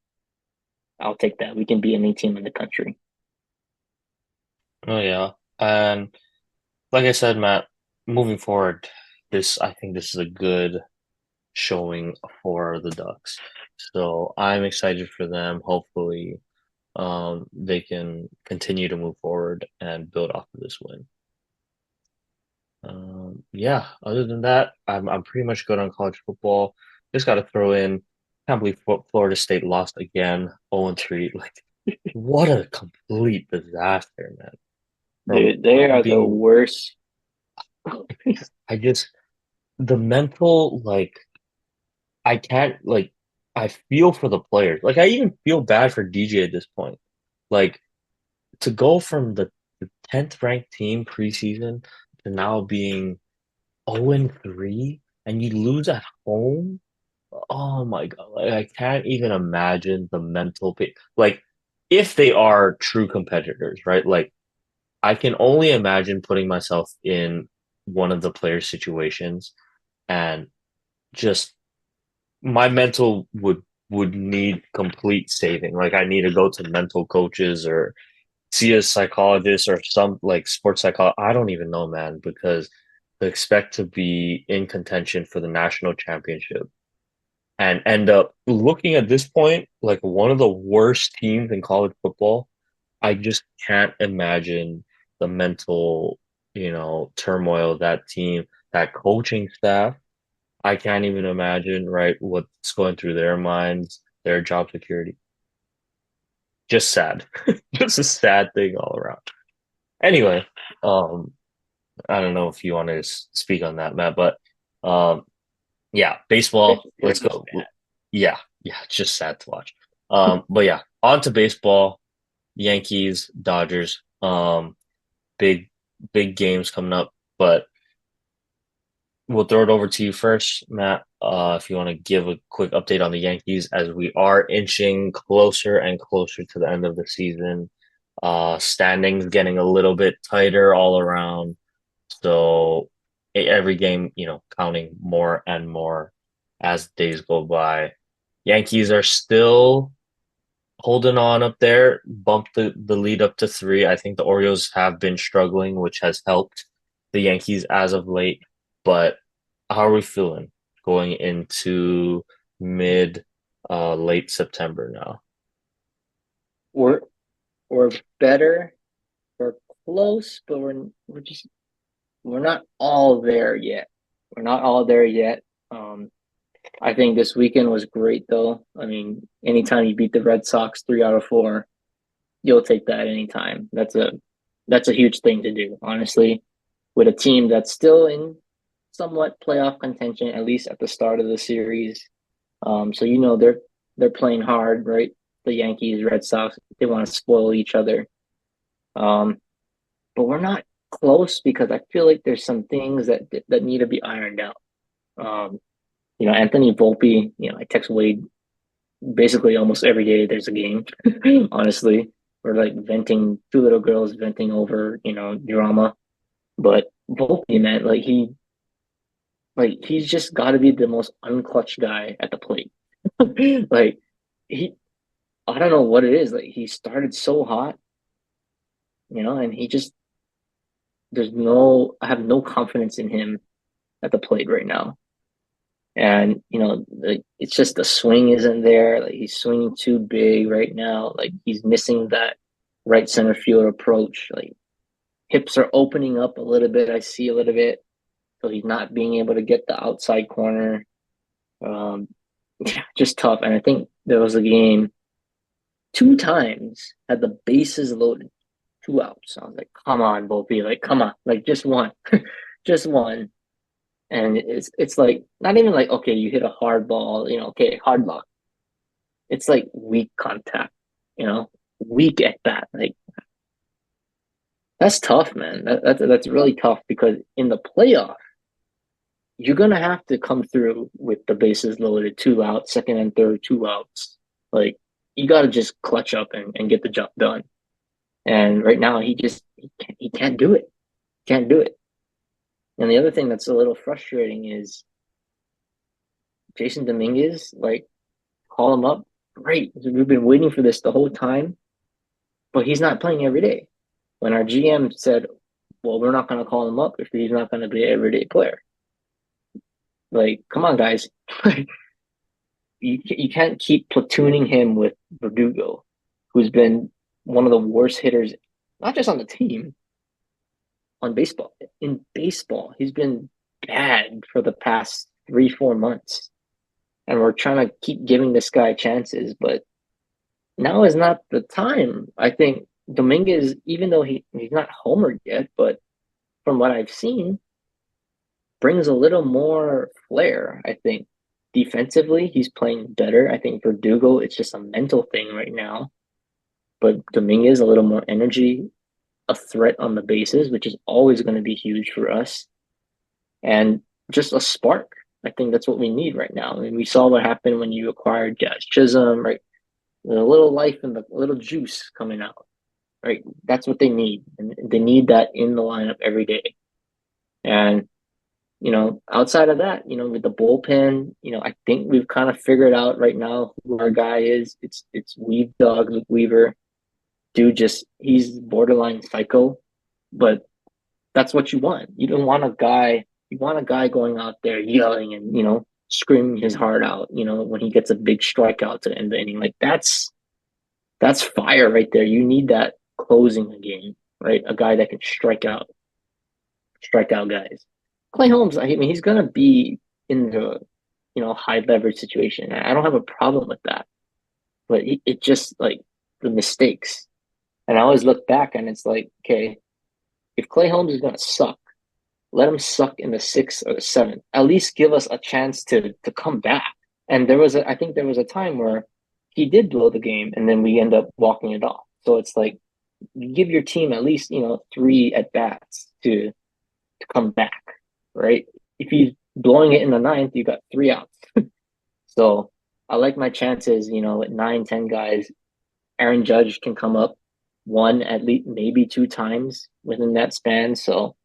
B: I'll take that. We can beat any team in the country.
A: Oh yeah. And like I said, Matt, moving forward, I think this is a good showing for the Ducks. So I'm excited for them. Hopefully, they can continue to move forward and build off of this win. Yeah, other than that, I'm pretty much good on college football. Just got to throw in, can't believe Florida State lost again, 0-3. Like, what a complete disaster, man. From
B: Dude, they are the
A: being,
B: worst.
A: I just, the mental, like, I can't, like, I feel for the players. Like, I even feel bad for DJ at this point. Like, to go from the 10th ranked team preseason to now being 0-3 and you lose at home. Oh my God. Like, I can't even imagine the mental pain. Like, if they are true competitors, right? Like, I can only imagine putting myself in one of the players' situations and just my mental would need complete saving. Like, I need to go to mental coaches or see a psychologist or some like sports psychologist. I don't even know, man, because to expect to be in contention for the national championship and end up looking at this point like one of the worst teams in college football. I just can't imagine the mental, turmoil of that team, that coaching staff. I can't even imagine, right, what's going through their minds, their job security. Just sad. Just a sad thing all around. Anyway, um, I don't know if you want to speak on that, Matt, but um, yeah, baseball.
B: It's
A: Let's
B: just
A: go.
B: bad.
A: Yeah, yeah, it's just sad to watch. But yeah, on to baseball. Yankees, Dodgers. Big, big games coming up, but we'll throw it over to you first, Matt. If you want to give a quick update on the Yankees as we are inching closer and closer to the end of the season. Standings getting a little bit tighter all around. So every game, counting more and more as days go by. Yankees are still holding on up there, bumped the lead up to 3. I think the Orioles have been struggling, which has helped the Yankees as of late. But how are we feeling going into mid late September now?
B: We're we're better. We're close, but we're not all there yet. We're not all there yet. I think this weekend was great though. I mean, anytime you beat the Red Sox 3 out of 4, you'll take that anytime. That's a huge thing to do, honestly, with a team that's still in somewhat playoff contention, at least at the start of the series. So they're playing hard, right? The Yankees, Red Sox, they want to spoil each other. Um, but we're not close because I feel like there's some things that need to be ironed out. Um, Anthony Volpe, I text Wade basically almost every day there's a game, honestly. We're like venting, two little girls venting over, drama. But Volpe, man, he's just got to be the most unclutch guy at the plate. Like he, I don't know what it is. Like he started so hot, and he just I have no confidence in him at the plate right now. And like it's just the swing isn't there. Like he's swinging too big right now. Like he's missing that right center field approach. Like hips are opening up a little bit. I see a little bit. So he's not being able to get the outside corner. Um, yeah, just tough. And I think there was a game two times had the bases loaded, two outs. I was like, come on, Volpe, like come on, like just one, just one. And it's like not even like okay, you hit a hard ball, okay, hard luck. It's like weak contact, weak at bat. Like that's tough, man. That's really tough because in the playoff, you're gonna have to come through with the bases loaded, two outs, second and third, two outs. Like you got to just clutch up and get the job done. And right now, he can't do it. Can't do it. And the other thing that's a little frustrating is Jason Dominguez. Like call him up. Great. We've been waiting for this the whole time, but he's not playing every day. When our GM said, "Well, we're not going to call him up if he's not going to be an everyday player." Like, come on, guys. You can't keep platooning him with Verdugo, who's been one of the worst hitters, not just on the team, on baseball. In baseball, he's been bad for the past 3, 4 months, and we're trying to keep giving this guy chances, but now is not the time. I think Dominguez, even though he's not homered yet, but from what I've seen, brings a little more flair. I think defensively, he's playing better. I think Verdugo, it's just a mental thing right now. But Dominguez, a little more energy, a threat on the bases, which is always going to be huge for us, and just a spark. I think that's what we need right now. I mean, we saw what happened when you acquired Jazz Chisholm, right? There's a little life and the little juice coming out, right? That's what they need, and they need that in the lineup every day. And outside of that, with the bullpen, I think we've kind of figured out right now who our guy is. It's Weave Dog, Luke Weaver. Dude, just he's borderline psycho, but that's what you want. You don't want a guy. You want a guy going out there yelling and screaming his heart out. When he gets a big strikeout to end the inning, like that's fire right there. You need that closing a game, right? A guy that can strike out guys. Clay Holmes, I mean, he's gonna be in the high leverage situation. I don't have a problem with that, but it just like the mistakes. And I always look back and it's like, okay, if Clay Holmes is gonna suck, let him suck in the sixth or the seventh. At least give us a chance to come back. And I think there was a time where he did blow the game, and then we end up walking it off. So it's like you give your team at least three at bats to come back, right? If he's blowing it in the ninth, you got three outs. So I like my chances, at 9, 10 guys. Aaron Judge can come up one at least, maybe two times within that span. So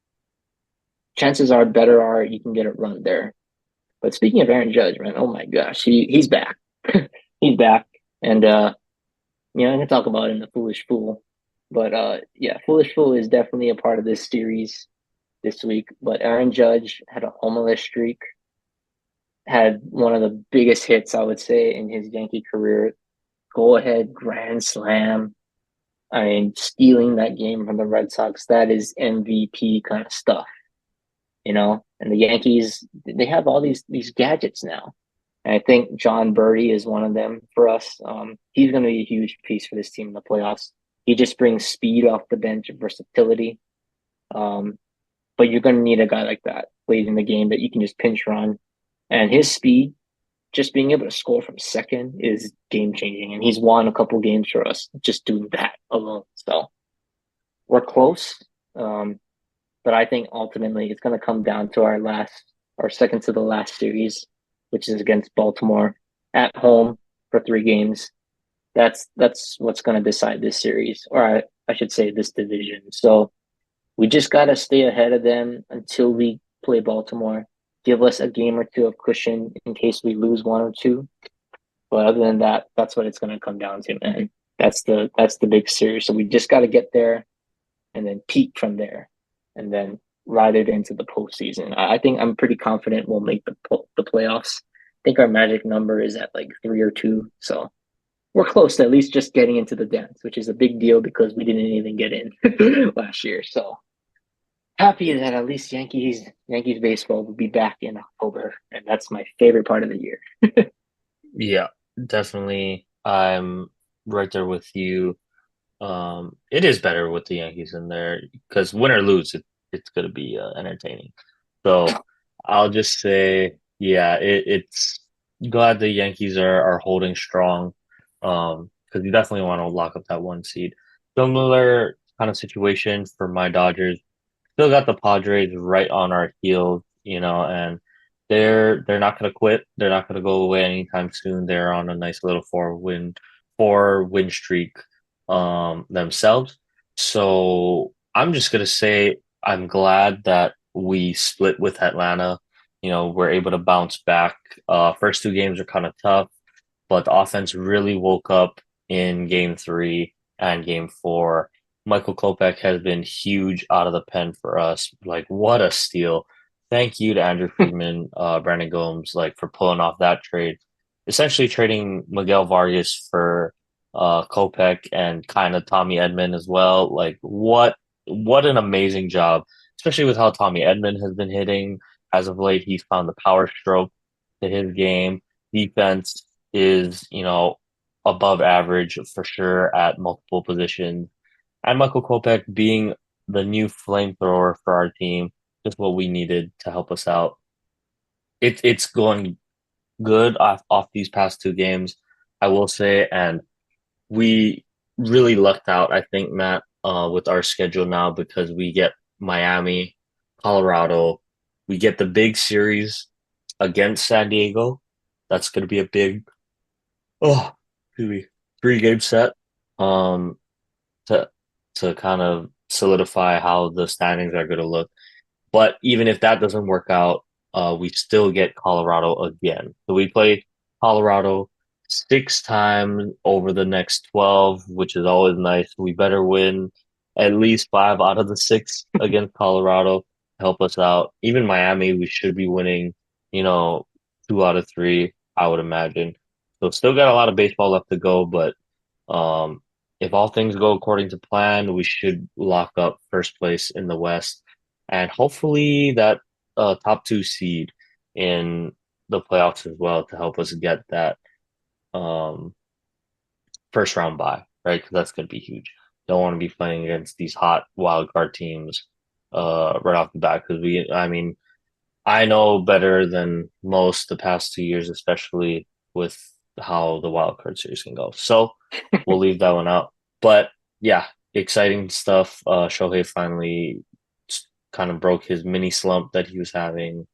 B: chances are better are you can get a run there. But speaking of Aaron Judge, man, oh my gosh, he's back. He's back. And I can talk about him, the foolish fool. But yeah, foolish fool is definitely a part of this series this week. But Aaron Judge had a homerless streak, had one of the biggest hits, I would say, in his Yankee career. Go ahead, grand slam. I mean, stealing that game from the Red Sox, that is MVP kind of stuff, And the Yankees, they have all these gadgets now. And I think John Birdie is one of them for us. He's going to be a huge piece for this team in the playoffs. He just brings speed off the bench and versatility. But you're going to need a guy like that late in the game that you can just pinch run. And his speed, just being able to score from second is game changing. And he's won a couple games for us just doing that alone. So we're close. But I think ultimately it's going to come down to our second to the last series, which is against Baltimore at home for 3 games. That's what's going to decide this series, or I should say this division. So we just got to stay ahead of them until we play Baltimore. Give us a game or two of cushion in case we lose one or two. But other than that, that's what it's going to come down to, man. That's the big series. So we just got to get there and then peak from there, and then ride it into the postseason. I think I'm pretty confident we'll make the playoffs. I think our magic number is at like 3 or 2, so we're close to at least just getting into the dance, which is a big deal because we didn't even get in last year. So happy that at least Yankees baseball will be back in October, and that's my favorite part of the year.
A: Yeah, definitely. I'm right there with you. It is better with the Yankees in there because win or lose, it's going to be entertaining. So I'll just say, yeah, it's glad the Yankees are holding strong. Because you definitely want to lock up that one seed. Similar kind of situation for my Dodgers. Still got the Padres right on our heels, and they're not gonna quit. They're not gonna go away anytime soon. They're on a nice little four win streak themselves. So I'm just gonna say I'm glad that we split with Atlanta. We're able to bounce back. First two games are kind of tough, but the offense really woke up in game three and game four. Michael Kopech has been huge out of the pen for us. Like, what a steal. Thank you to Andrew Friedman, Brandon Gomes, like for pulling off that trade. Essentially trading Miguel Vargas for Kopech and kind of Tommy Edman as well. Like what an amazing job, especially with how Tommy Edman has been hitting as of late. He's found the power stroke to his game. Defense is, above average for sure at multiple positions. And Michael Kopech being the new flamethrower for our team, just what we needed to help us out. It's going good off these past two games, I will say, and we really lucked out, I think, Matt, with our schedule now because we get Miami, Colorado, we get the big series against San Diego. That's going to be a big, oh, excuse me, 3 game set. Um, to to kind of solidify how the standings are going to look. But even if that doesn't work out, we still get Colorado again. So we play Colorado 6 times over the next 12, which is always nice. We better win at least 5 out of the 6 against Colorado to help us out. Even Miami, we should be winning, you know, 2 out of 3, I would imagine. So still got a lot of baseball left to go, but um, if all things go according to plan, we should lock up first place in the West and hopefully that top two seed in the playoffs as well to help us get that um, first round bye, right? Because that's going to be huge. Don't want to be playing against these hot wild card teams right off the bat because I mean, I know better than most the past 2 years, especially with how the wild card series can go. So we'll leave that one out. But yeah, exciting stuff. Shohei finally kind of broke his mini slump that he was having.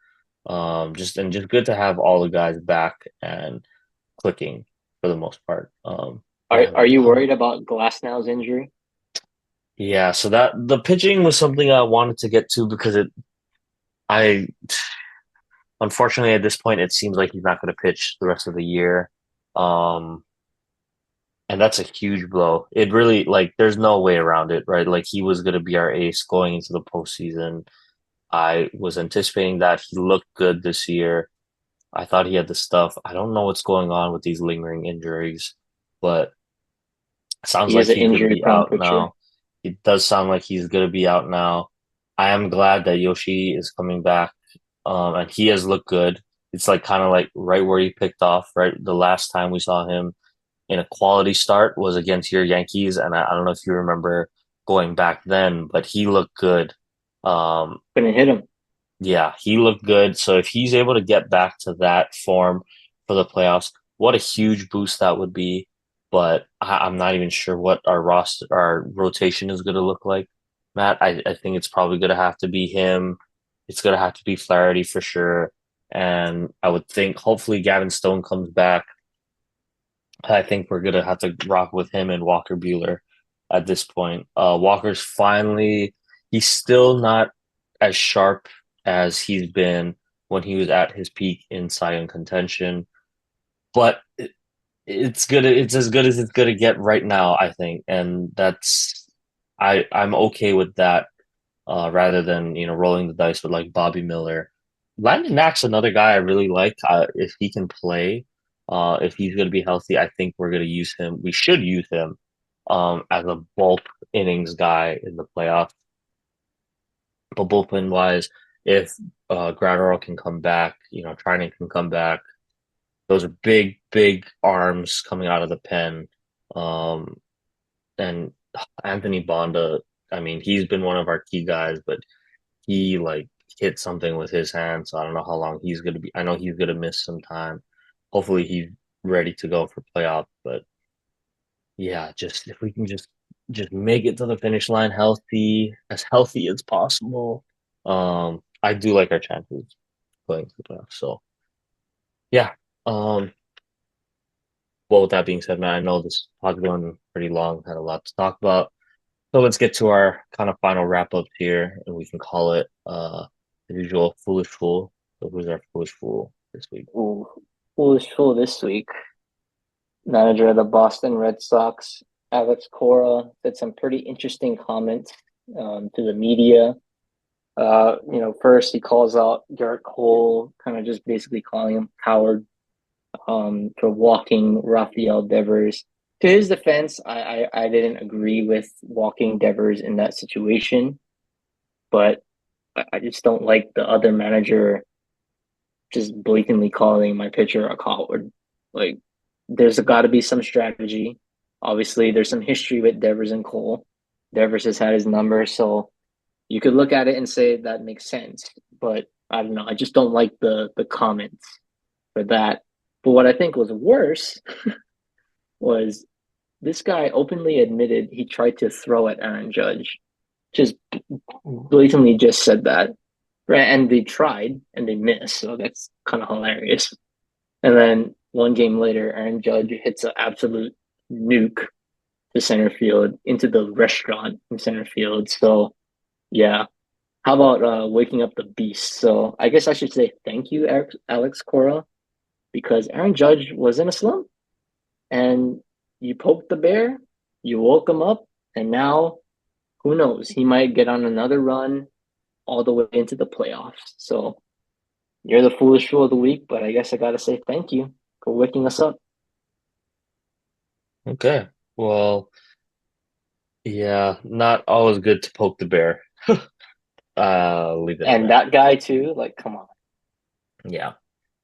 A: Just good to have all the guys back and clicking for the most part.
B: Are
A: Yeah,
B: are
A: man.
B: you worried about Glasnow's injury?
A: Yeah, so that the pitching was something I wanted to get to because I unfortunately at this point it seems like he's not going to pitch the rest of the year. Um, and that's a huge blow. It really like there's no way around it, right? Like he was going to be our ace going into the postseason. I was anticipating that he looked good this year. I thought he had the stuff. I don't know what's going on with these lingering injuries, but it sounds
B: He
A: like
B: is an
A: he's going to
B: injury
A: be
B: prone
A: out
B: pitcher.
A: now. It does sound like he's going to be out now. I am glad that Yoshi is coming back, and he has looked good. It's like kind of like right where he picked off, right? The last time we saw him in a quality start was against your Yankees, and I don't know if you remember going back then, but he looked good. Um,
B: Couldn't hit him.
A: yeah, he looked good. So if he's able to get back to that form for the playoffs, what a huge boost that would be. But I'm not even sure what our rotation is going to look like. Matt, I think it's probably going to have to be him. It's going to have to be Flaherty for sure. And I would think hopefully Gavin Stone comes back. I think we're going to have to rock with him and Walker Bueller at this point. Walker's finally, he's still not as sharp as he's been when he was at his peak in Cy Young contention, but it's good. It's as good as it's going to get right now, I think, and I'm okay with that. Rather than rolling the dice with like Bobby Miller, Landon Knack's another guy I really like. If he can play, if he's going to be healthy, I think we're going to use him. We should use him as a bulk innings guy in the playoffs. But bullpen wise, if Gratterall can come back, Trinan can come back. Those are big, big arms coming out of the pen. Um, and Anthony Bonda, I mean, he's been one of our key guys, but he like hit something with his hand, so I don't know how long he's gonna be. I know he's gonna miss some time. Hopefully he's ready to go for playoffs. But yeah, just if we can just make it to the finish line healthy as possible. I do like our chances playing for the playoffs. So yeah. Um, well, with that being said, man, I know this pod's going pretty long, had a lot to talk about. So let's get to our kind of final wrap up here, and we can call it the usual foolish fool. So who's our foolish fool this week?
B: Ooh, foolish fool this week. Manager of the Boston Red Sox, Alex Cora, said some pretty interesting comments to the media. First he calls out Garrett Cole, kind of just basically calling him coward for walking Rafael Devers. To his defense, I didn't agree with walking Devers in that situation, but I just don't like the other manager just blatantly calling my pitcher a coward. Like, there's got to be some strategy. Obviously, there's some history with Devers and Cole. Devers has had his number, so you could look at it and say that makes sense. But I don't know. I just don't like the comments for that. But what I think was worse was this guy openly admitted he tried to throw at Aaron Judge. Just blatantly just said that. Right. And they tried and they missed. So that's kind of hilarious. And then one game later, Aaron Judge hits an absolute nuke to center field into the restaurant in center field. So yeah. How about waking up the beast? So I guess I should say thank you, Alex Cora, because Aaron Judge was in a slump and you poked the bear, you woke him up, and now who knows? He might get on another run all the way into the playoffs. So you're the foolish fool of the week, but I guess I gotta say thank you for waking us up.
A: Okay. Well, yeah, not always good to poke the bear. Leave it at
B: And
A: that.
B: that guy too, like, come on.
A: Yeah.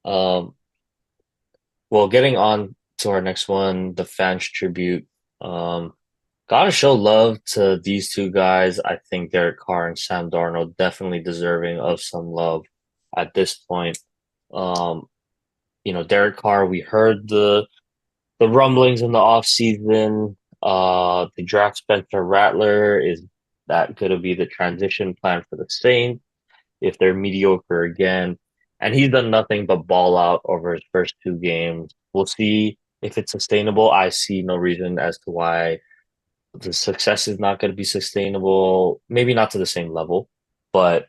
A: Um, well, getting on to our next one, the fans tribute. Um, Gotta show love to these two guys. I think Derek Carr and Sam Darnold definitely deserving of some love at this point. Um, Derek Carr, we heard the rumblings in the offseason. The draft Spencer Rattler. Is that going to be the transition plan for the Saints if they're mediocre again? And he's done nothing but ball out over his first two games. We'll see if it's sustainable. I see no reason as to why the success is not going to be sustainable. Maybe not to the same level, but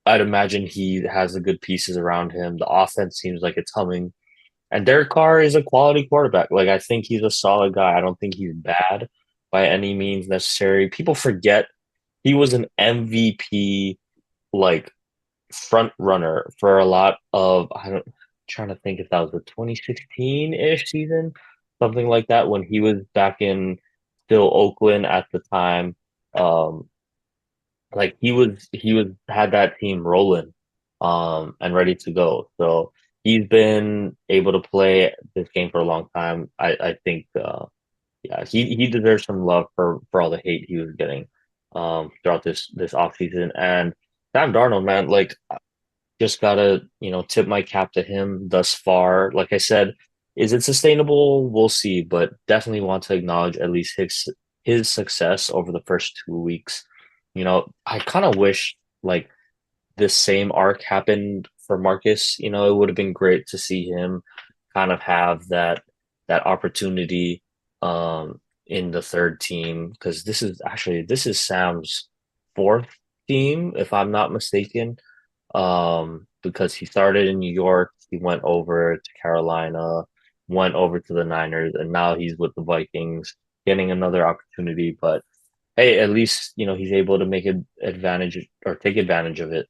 A: I'd imagine he has the good pieces around him. The offense seems like it's humming. And Derek Carr is a quality quarterback. Like, I think he's a solid guy. I don't think he's bad by any means necessary. People forget he was an MVP, like, front runner for a lot of, I don't, trying to think if that was the 2016-ish season, something like that, when he was back in still Oakland at the time. Um, like he was had that team rolling, and ready to go. So he's been able to play this game for a long time. I think yeah, he deserves some love for all the hate he was getting throughout this offseason. And Sam Darnold, man, like, just gotta, tip my cap to him thus far. Like I said, is it sustainable? We'll see, but definitely want to acknowledge at least his success over the first 2 weeks. I kind of wish like this same arc happened for Marcus. It would have been great to see him kind of have that opportunity in the third team, because this is Sam's fourth team, if I'm not mistaken, because he started in New York, he went over to Carolina, went over to the Niners, and now he's with the Vikings, getting another opportunity. But hey, at least he's able to make an advantage or take advantage of it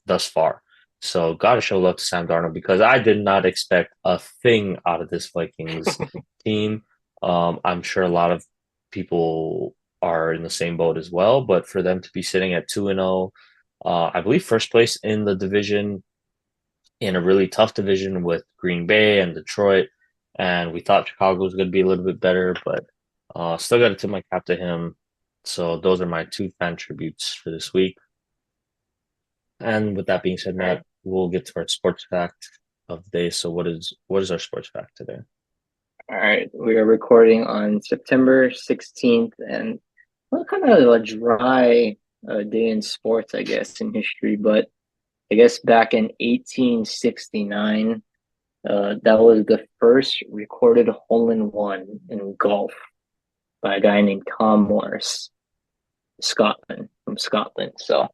A: thus far. So gotta show love to Sam Darnold, because I did not expect a thing out of this Vikings team. I'm sure a lot of people are in the same boat as well. But for them to be sitting at 2-0, I believe first place in the division, in a really tough division with Green Bay and Detroit. And we thought Chicago was going to be a little bit better, but still got to tip my cap to him. So those are my two fan tributes for this week. And with that being said,
B: All right.
A: Matt, we'll get to our sports fact of the day. So what is our sports fact today?
B: All right. We are recording on September 16th, and well, kind of a dry day in sports, I guess, in history. But I guess back in 1869, that was the first recorded hole in one in golf by a guy named Tom Morris, from Scotland. So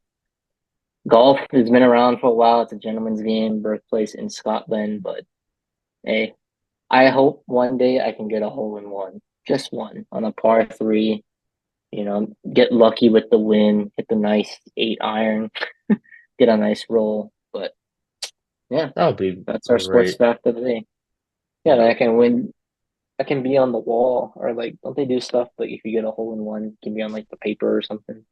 B: golf has been around for a while. It's a gentleman's game, birthplace in Scotland. But hey, I hope one day I can get a hole in one, just one on a par three. Get lucky with the win, hit the nice 8 iron, get a nice roll. But yeah,
A: That would be
B: that's our sports
A: great.
B: fact of the day. Yeah,
A: Yeah,
B: that I can win. I can be on the wall, or like, don't they do stuff like if you get a hole in one, it can be on like the paper or something?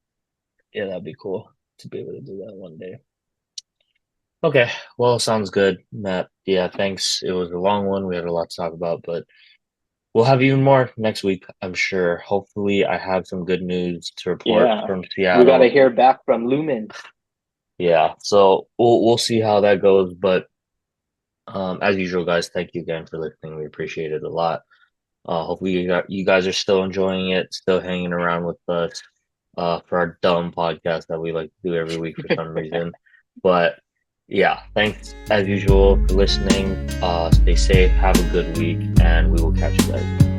A: yeah, that'd be cool to be able to do that one day. Okay, well, sounds good, Matt. Yeah, thanks. It was a long one. We had a lot to talk about, but we'll have even more next week, I'm sure. Hopefully, I have some good news to report
B: Yeah,
A: from
B: we got to
A: Seattle.
B: hear back from Lumen.
A: Yeah, so we'll see how that goes. But as usual, guys, thank you again for listening. We appreciate it a lot. Hopefully, you guys are still enjoying it, still hanging around with us for our dumb podcast that we like to do every week for some reason. But yeah, thanks as usual for listening. Stay safe, have a good week, and we will catch you guys.